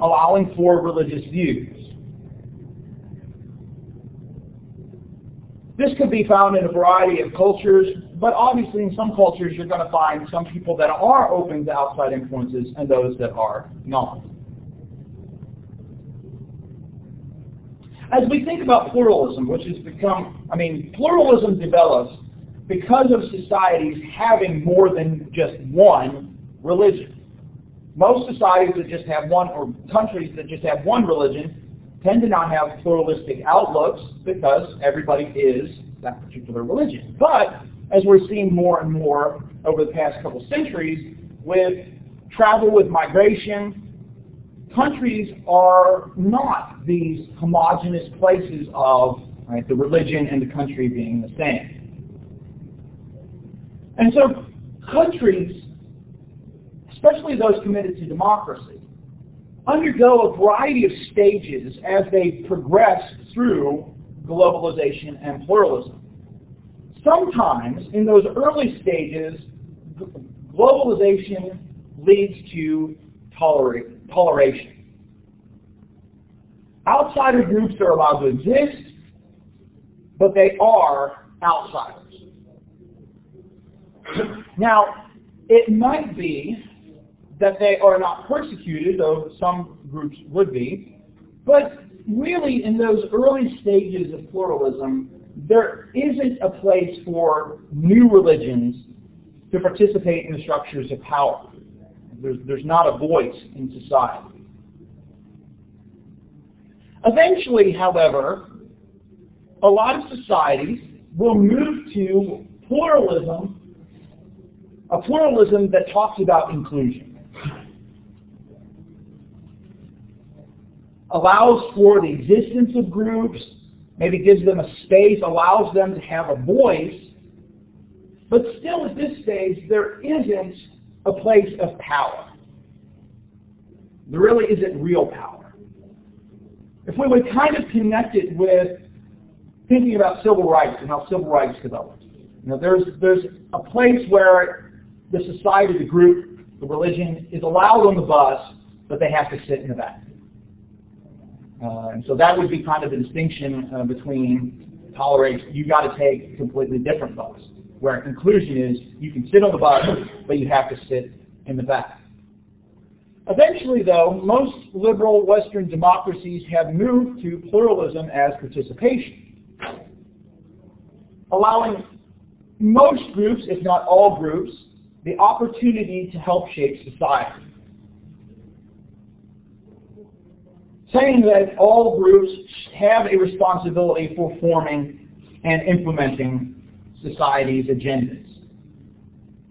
allowing for religious views. This could be found in a variety of cultures, but obviously in some cultures you're going to find some people that are open to outside influences and those that are not. As we think about pluralism, which has become, pluralism develops because of societies having more than just one religion. Most societies that just have one, or countries that just have one religion, tend to not have pluralistic outlooks because everybody is that particular religion. But as we're seeing more and more over the past couple centuries, with travel, with migration, countries are not these homogeneous places of the religion and the country being the same. And so countries, especially those committed to democracy, undergo a variety of stages as they progress through globalization and pluralism. Sometimes, in those early stages, globalization leads to toleration. Outsider groups are allowed to exist, but they are outsiders. Now, it might be that they are not persecuted, though some groups would be, but really in those early stages of pluralism, there isn't a place for new religions to participate in the structures of power. There's not a voice in society. Eventually, however, a lot of societies will move to pluralism, a pluralism that talks about inclusion. Allows for the existence of groups, maybe gives them a space, allows them to have a voice, but still at this stage there isn't a place of power. There really isn't real power. If we would kind of connect it with thinking about civil rights and how civil rights developed, there's a place where the society, the group, the religion is allowed on the bus, but they have to sit in the back. And so that would be kind of the distinction between toleration. You've got to take a completely different bus, where inclusion is you can sit on the bus, but you have to sit in the back. Eventually, though, most liberal Western democracies have moved to pluralism as participation, allowing most groups, if not all groups, the opportunity to help shape society. Saying that all groups have a responsibility for forming and implementing society's agendas.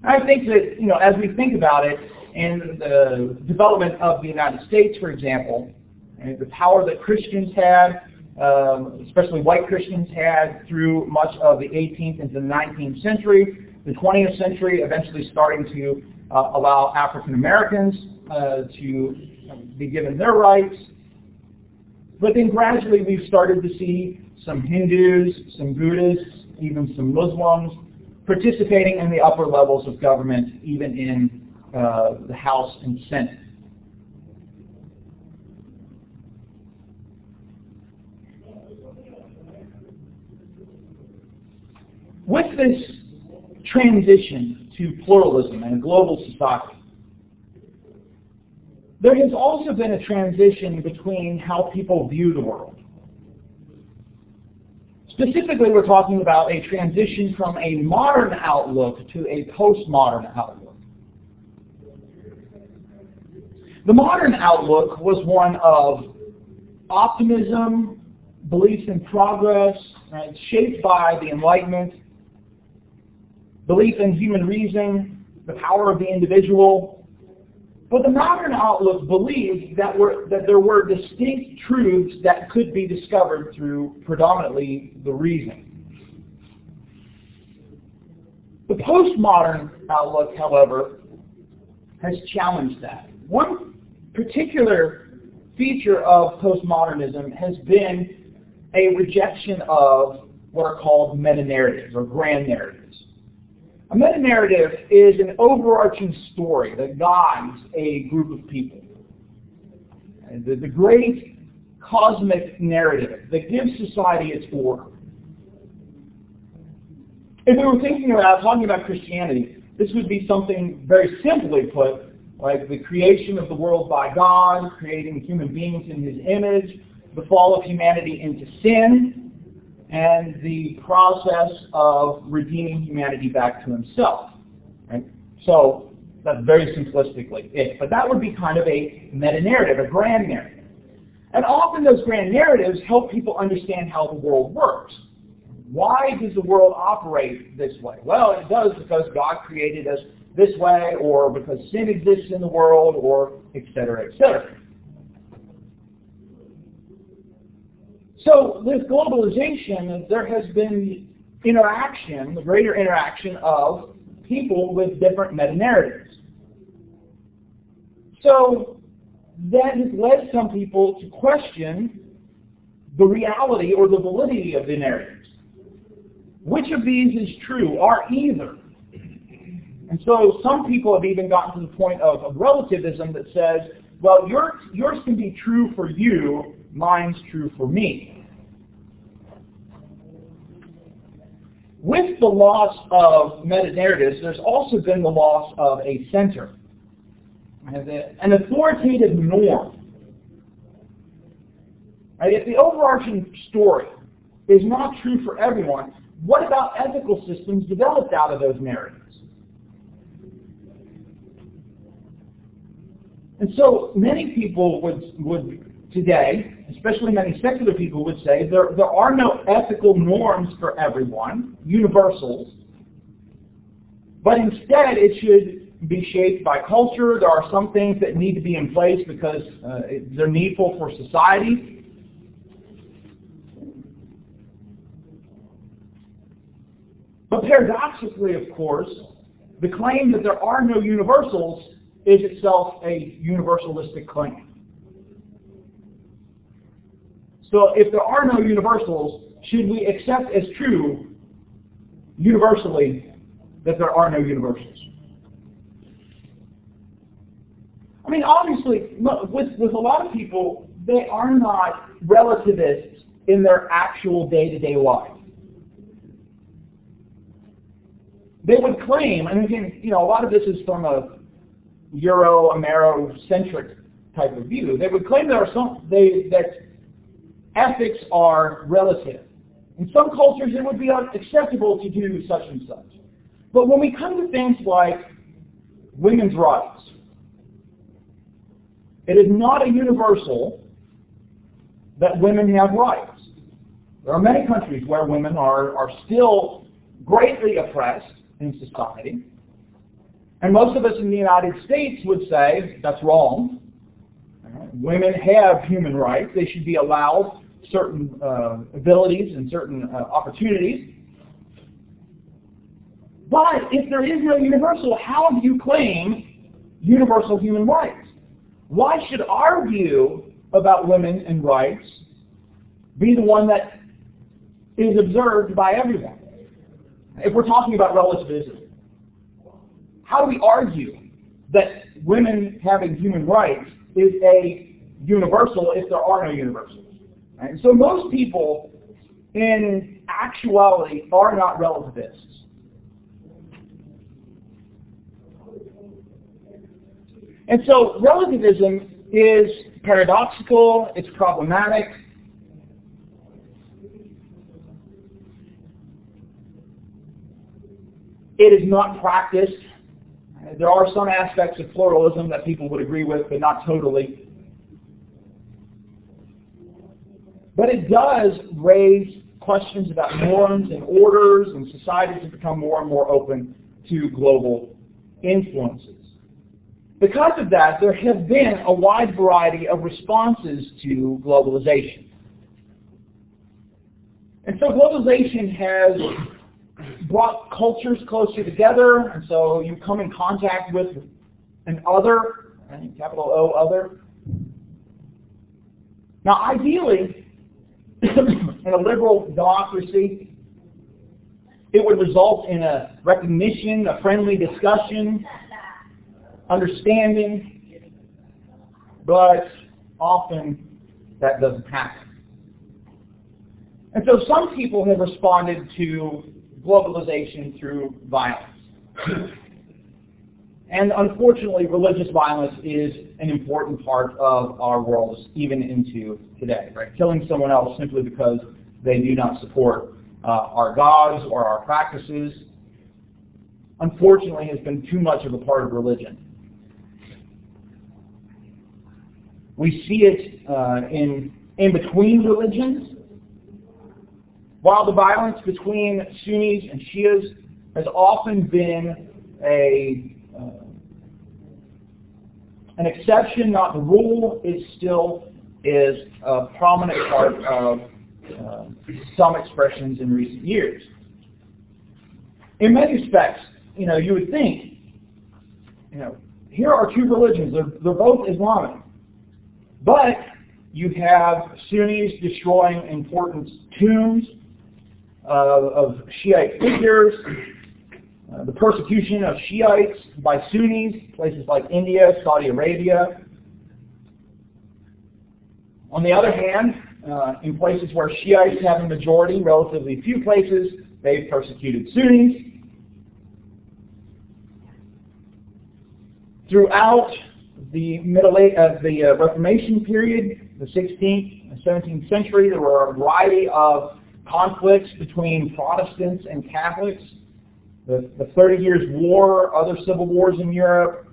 I think that, as we think about it, in the development of the United States, for example, the power that Christians had, especially white Christians had through much of the 18th into the 19th century, the 20th century eventually starting to allow African Americans to be given their rights. But then gradually we've started to see some Hindus, some Buddhists, even some Muslims participating in the upper levels of government, even in the House and Senate. With this transition to pluralism and a global society, there has also been a transition between how people view the world. Specifically, we're talking about a transition from a modern outlook to a postmodern outlook. The modern outlook was one of optimism, belief in progress, right, shaped by the Enlightenment, belief in human reason, the power of the individual. But the modern outlook believed that there were distinct truths that could be discovered through predominantly the reason. The postmodern outlook, however, has challenged that. One particular feature of postmodernism has been a rejection of what are called meta-narratives or grand narratives. A meta-narrative is an overarching story that guides a group of people. The great cosmic narrative that gives society its order. If we were talking about Christianity, this would be something very simply put, like the creation of the world by God, creating human beings in His image, the fall of humanity into sin, and the process of redeeming humanity back to Himself. Right? So that's very simplistically it. But that would be kind of a meta-narrative, a grand narrative. And often those grand narratives help people understand how the world works. Why does the world operate this way? Well, it does because God created us this way, or because sin exists in the world, or et cetera, et cetera. So with globalization, there has been interaction, the greater interaction of people with different meta-narratives. So that has led some people to question the reality or the validity of the narratives. Which of these is true, or either? And so some people have even gotten to the point of relativism that says, well, yours can be true for you, mine's true for me. With the loss of meta-narratives, there's also been the loss of a center, an authoritative norm. Right? If the overarching story is not true for everyone, what about ethical systems developed out of those narratives? And so many people would today, especially many secular people, would say there are no ethical norms for everyone, universals, but instead it should be shaped by culture. There are some things that need to be in place because they're needful for society. But paradoxically, of course, the claim that there are no universals is itself a universalistic claim. So if there are no universals, should we accept as true universally that there are no universals? I mean, obviously, with a lot of people, they are not relativists in their actual day-to-day life. They would claim, and again, a lot of this is from a Euro-Amero-centric type of view. They would claim that ethics are relative. In some cultures, it would be acceptable to do such and such. But when we come to things like women's rights, it is not a universal that women have rights. There are many countries where women are still greatly oppressed in society. And most of us in the United States would say that's wrong. Women have human rights. They should be allowed certain abilities and certain opportunities. But if there is no universal, how do you claim universal human rights? Why should our view about women and rights be the one that is observed by everyone? If we're talking about relativism, how do we argue that women having human rights is a universal if there are no universals? Right? So most people, in actuality, are not relativists. And so relativism is paradoxical, it's problematic. It is not practiced. There are some aspects of pluralism that people would agree with, but not totally. But it does raise questions about norms and orders, and societies have become more and more open to global influences. Because of that, there have been a wide variety of responses to globalization. And so globalization has brought cultures closer together, and so you come in contact with an other, capital O, other. Now, ideally, in a liberal democracy, it would result in a recognition, a friendly discussion, understanding, but often that doesn't happen. And so some people have responded to globalization through violence. And unfortunately, religious violence is an important part of our world, even into today. Right? Killing someone else simply because they do not support our gods or our practices, unfortunately, has been too much of a part of religion. We see it in between religions. While the violence between Sunnis and Shias has often been an exception, not the rule, it still is a prominent part of some expressions in recent years. In many respects, you would think, here are two religions, they're both Islamic, but you have Sunnis destroying important tombs of Shiite figures, the persecution of Shiites by Sunnis, places like India, Saudi Arabia. On the other hand, in places where Shiites have a majority, relatively few places, they've persecuted Sunnis. Throughout the the Reformation period, the 16th and 17th century, there were a variety of conflicts between Protestants and Catholics. The 30 Years' War, other civil wars in Europe,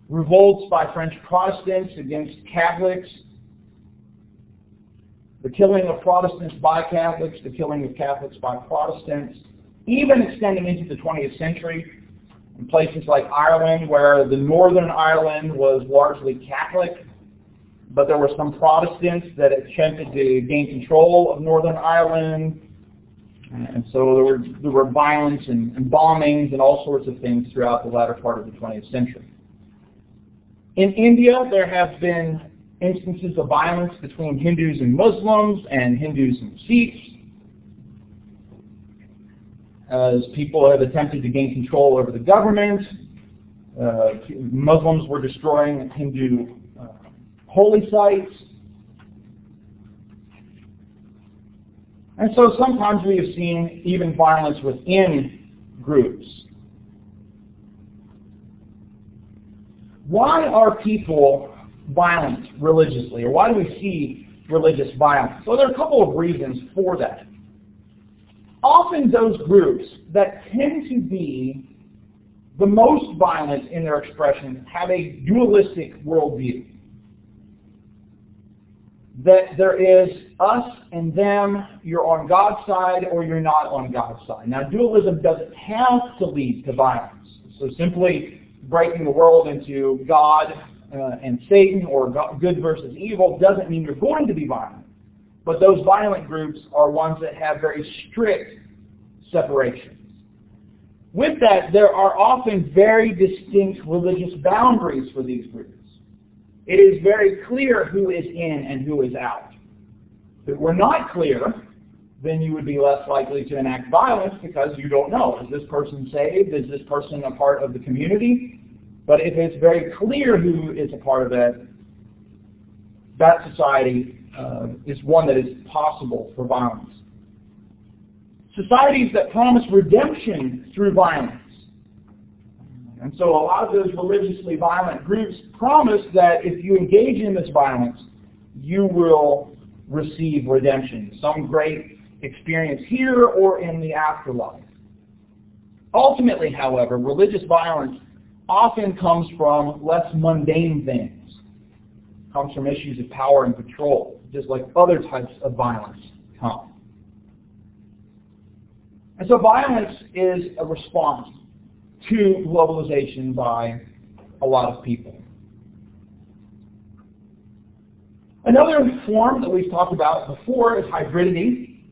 revolts by French Protestants against Catholics, the killing of Protestants by Catholics, the killing of Catholics by Protestants, even extending into the 20th century in places like Ireland, where the Northern Ireland was largely Catholic, but there were some Protestants that attempted to gain control of Northern Ireland. And so there were violence and bombings and all sorts of things throughout the latter part of the 20th century. In India, there have been instances of violence between Hindus and Muslims, and Hindus and Sikhs, as people have attempted to gain control over the government. Muslims were destroying Hindu holy sites. And so sometimes we have seen even violence within groups. Why are people violent religiously, or why do we see religious violence? Well, there are a couple of reasons for that. Often those groups that tend to be the most violent in their expression have a dualistic worldview. That there is us and them, you're on God's side or you're not on God's side. Now, dualism doesn't have to lead to violence. So simply breaking the world into God and Satan, or good versus evil, doesn't mean you're going to be violent. But those violent groups are ones that have very strict separations. With that, there are often very distinct religious boundaries for these groups. it is very clear who is in and who is out. If we're not clear, then you would be less likely to enact violence because you don't know. Is this person saved? Is this person a part of the community? But if it's very clear who is a part of it, that society is one that is possible for violence. Societies that promise redemption through violence. And so a lot of those religiously violent groups promise that if you engage in this violence, you will receive redemption, some great experience here or in the afterlife. Ultimately, however, religious violence often comes from less mundane things. It comes from issues of power and control, just like other types of violence come. And so violence is a response to globalization by a lot of people. Another form that we've talked about before is hybridity.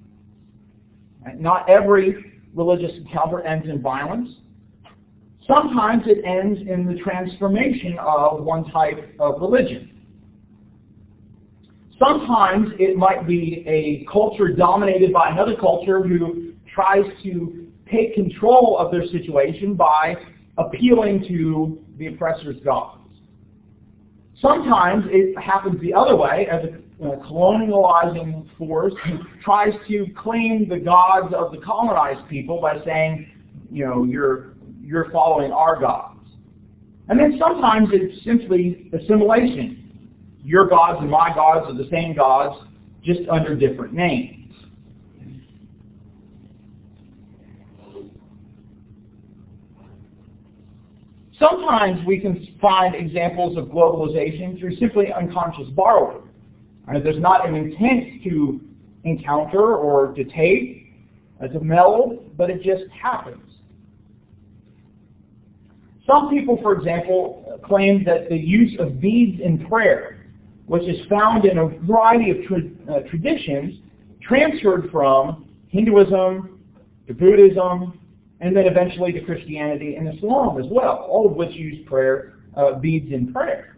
Not every religious encounter ends in violence. Sometimes it ends in the transformation of one type of religion. Sometimes it might be a culture dominated by another culture who tries to take control of their situation by appealing to the oppressor's gods. Sometimes it happens the other way, as a colonializing force who tries to claim the gods of the colonized people by saying, you're following our gods. And then sometimes it's simply assimilation. Your gods and my gods are the same gods, just under different names. Sometimes we can find examples of globalization through simply unconscious borrowing. There's not an intent to encounter or to take, to meld, but it just happens. Some people, for example, claim that the use of beads in prayer, which is found in a variety of traditions, transferred from Hinduism to Buddhism, and then eventually to Christianity and Islam as well, all of which use beads in prayer.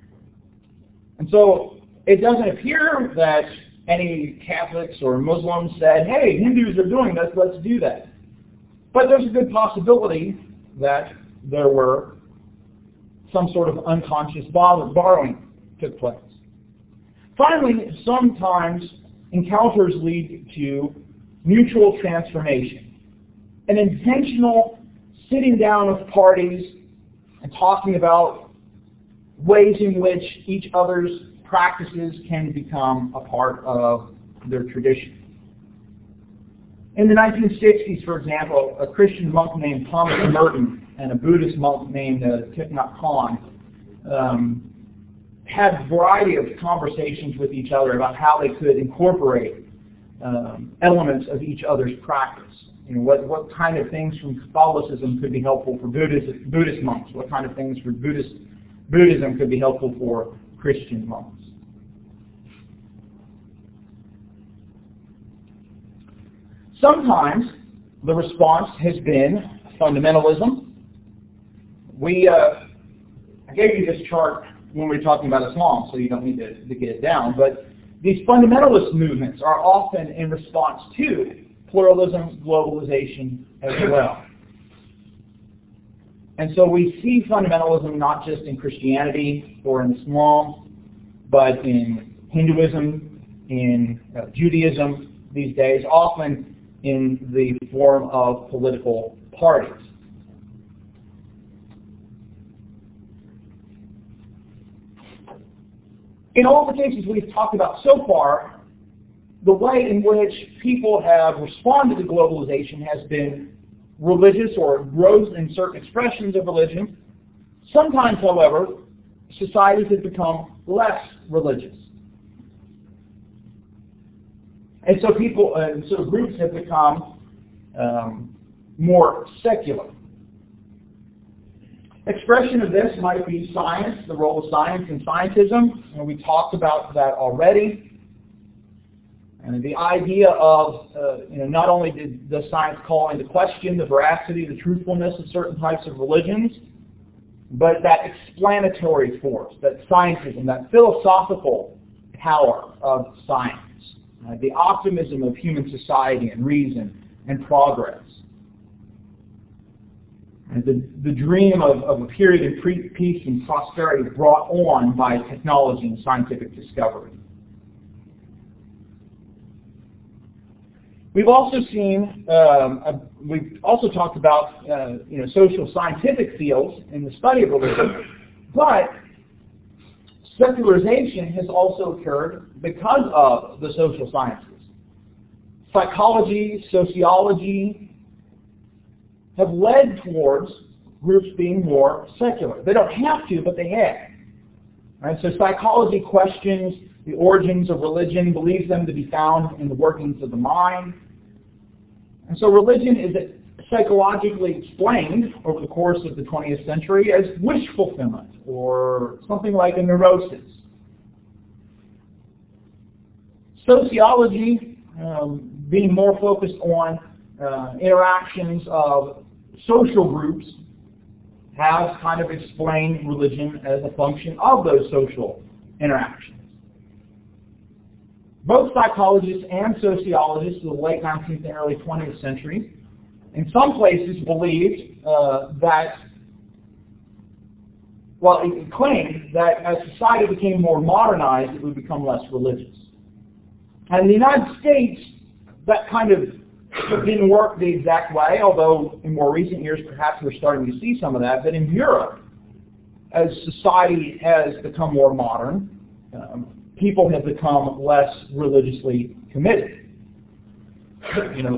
And so it doesn't appear that any Catholics or Muslims said, hey, Hindus are doing this, let's do that. But there's a good possibility that there were some sort of unconscious borrowing took place. Finally, sometimes encounters lead to mutual transformation. An intentional sitting down of parties and talking about ways in which each other's practices can become a part of their tradition. In the 1960s, for example, a Christian monk named Thomas Merton and a Buddhist monk named Thich Nhat Hanh had a variety of conversations with each other about how they could incorporate elements of each other's practice. What kind of things from Catholicism could be helpful for Buddhist monks? What kind of things for Buddhism could be helpful for Christian monks? Sometimes the response has been fundamentalism. I gave you this chart when we were talking about Islam, so you don't need to get it down, but these fundamentalist movements are often in response to pluralism, globalization as well. And so we see fundamentalism not just in Christianity or in Islam, but in Hinduism, in Judaism these days, often in the form of political parties. In all the cases we've talked about so far, the way in which people have responded to globalization has been religious or growth in certain expressions of religion. Sometimes, however, societies have become less religious. And so groups have become more secular. Expression of this might be science, the role of science and scientism, and we talked about that already. And the idea of, not only does science call into question the veracity, the truthfulness of certain types of religions, but that explanatory force, that scientism, that philosophical power of science, the optimism of human society and reason and progress, and the dream of a period of peace and prosperity brought on by technology and scientific discovery. We've also seen, we've also talked about social scientific fields in the study of religion, but secularization has also occurred because of the social sciences. Psychology, sociology have led towards groups being more secular. They don't have to, but they have. Right? So psychology questions the origins of religion, believes them to be found in the workings of the mind. And so religion is psychologically explained over the course of the 20th century as wish fulfillment or something like a neurosis. Sociology, being more focused on interactions of social groups, has kind of explained religion as a function of those social interactions. Both psychologists and sociologists of the late 19th and early 20th century, in some places, believed it claimed that as society became more modernized, it would become less religious. And in the United States, that kind of didn't work the exact way, although in more recent years, perhaps we're starting to see some of that. But in Europe, as society has become more modern, people have become less religiously committed.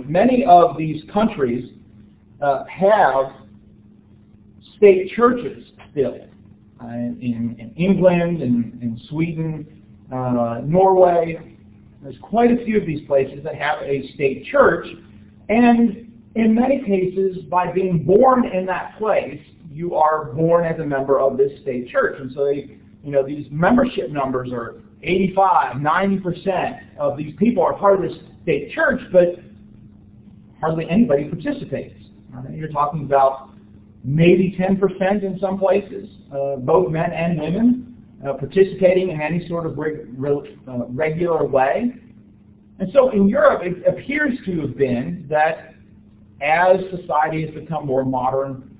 Many of these countries have state churches still. In England, in Sweden, Norway, there's quite a few of these places that have a state church, and in many cases, by being born in that place, you are born as a member of this state church. And so these membership numbers are 85, 90% of these people are part of this state church, but hardly anybody participates. You're talking about maybe 10% in some places, both men and women, participating in any sort of regular way. And so in Europe, it appears to have been that as society has become more modern,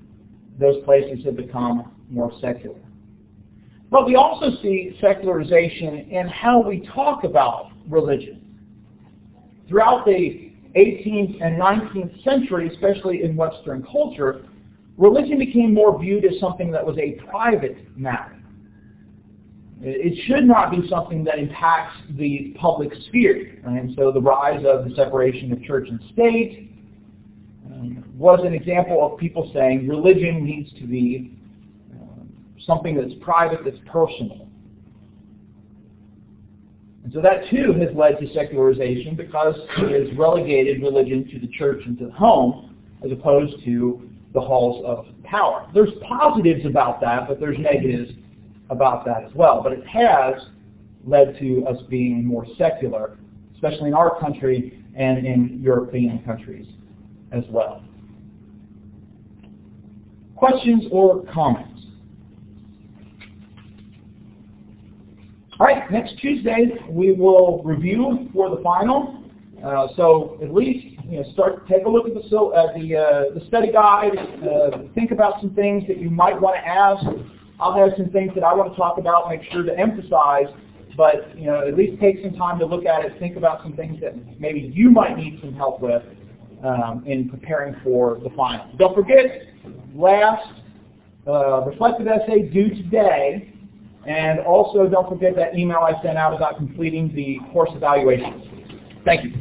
those places have become more secular. But we also see secularization in how we talk about religion. Throughout the 18th and 19th century, especially in Western culture, religion became more viewed as something that was a private matter. It should not be something that impacts the public sphere. And so the rise of the separation of church and state was an example of people saying religion needs to be something that's private, that's personal. And so that too has led to secularization because it has relegated religion to the church and to the home as opposed to the halls of power. There's positives about that, but there's negatives about that as well. But it has led to us being more secular, especially in our country and in European countries as well. Questions or comments? All right, next Tuesday we will review for the final. So at least take a look at the study guide. Think about some things that you might want to ask. I'll have some things that I want to talk about, make sure to emphasize. But at least take some time to look at it. Think about some things that maybe you might need some help with in preparing for the final. Don't forget, last reflective essay due today. And also, don't forget that email I sent out about completing the course evaluation. Thank you.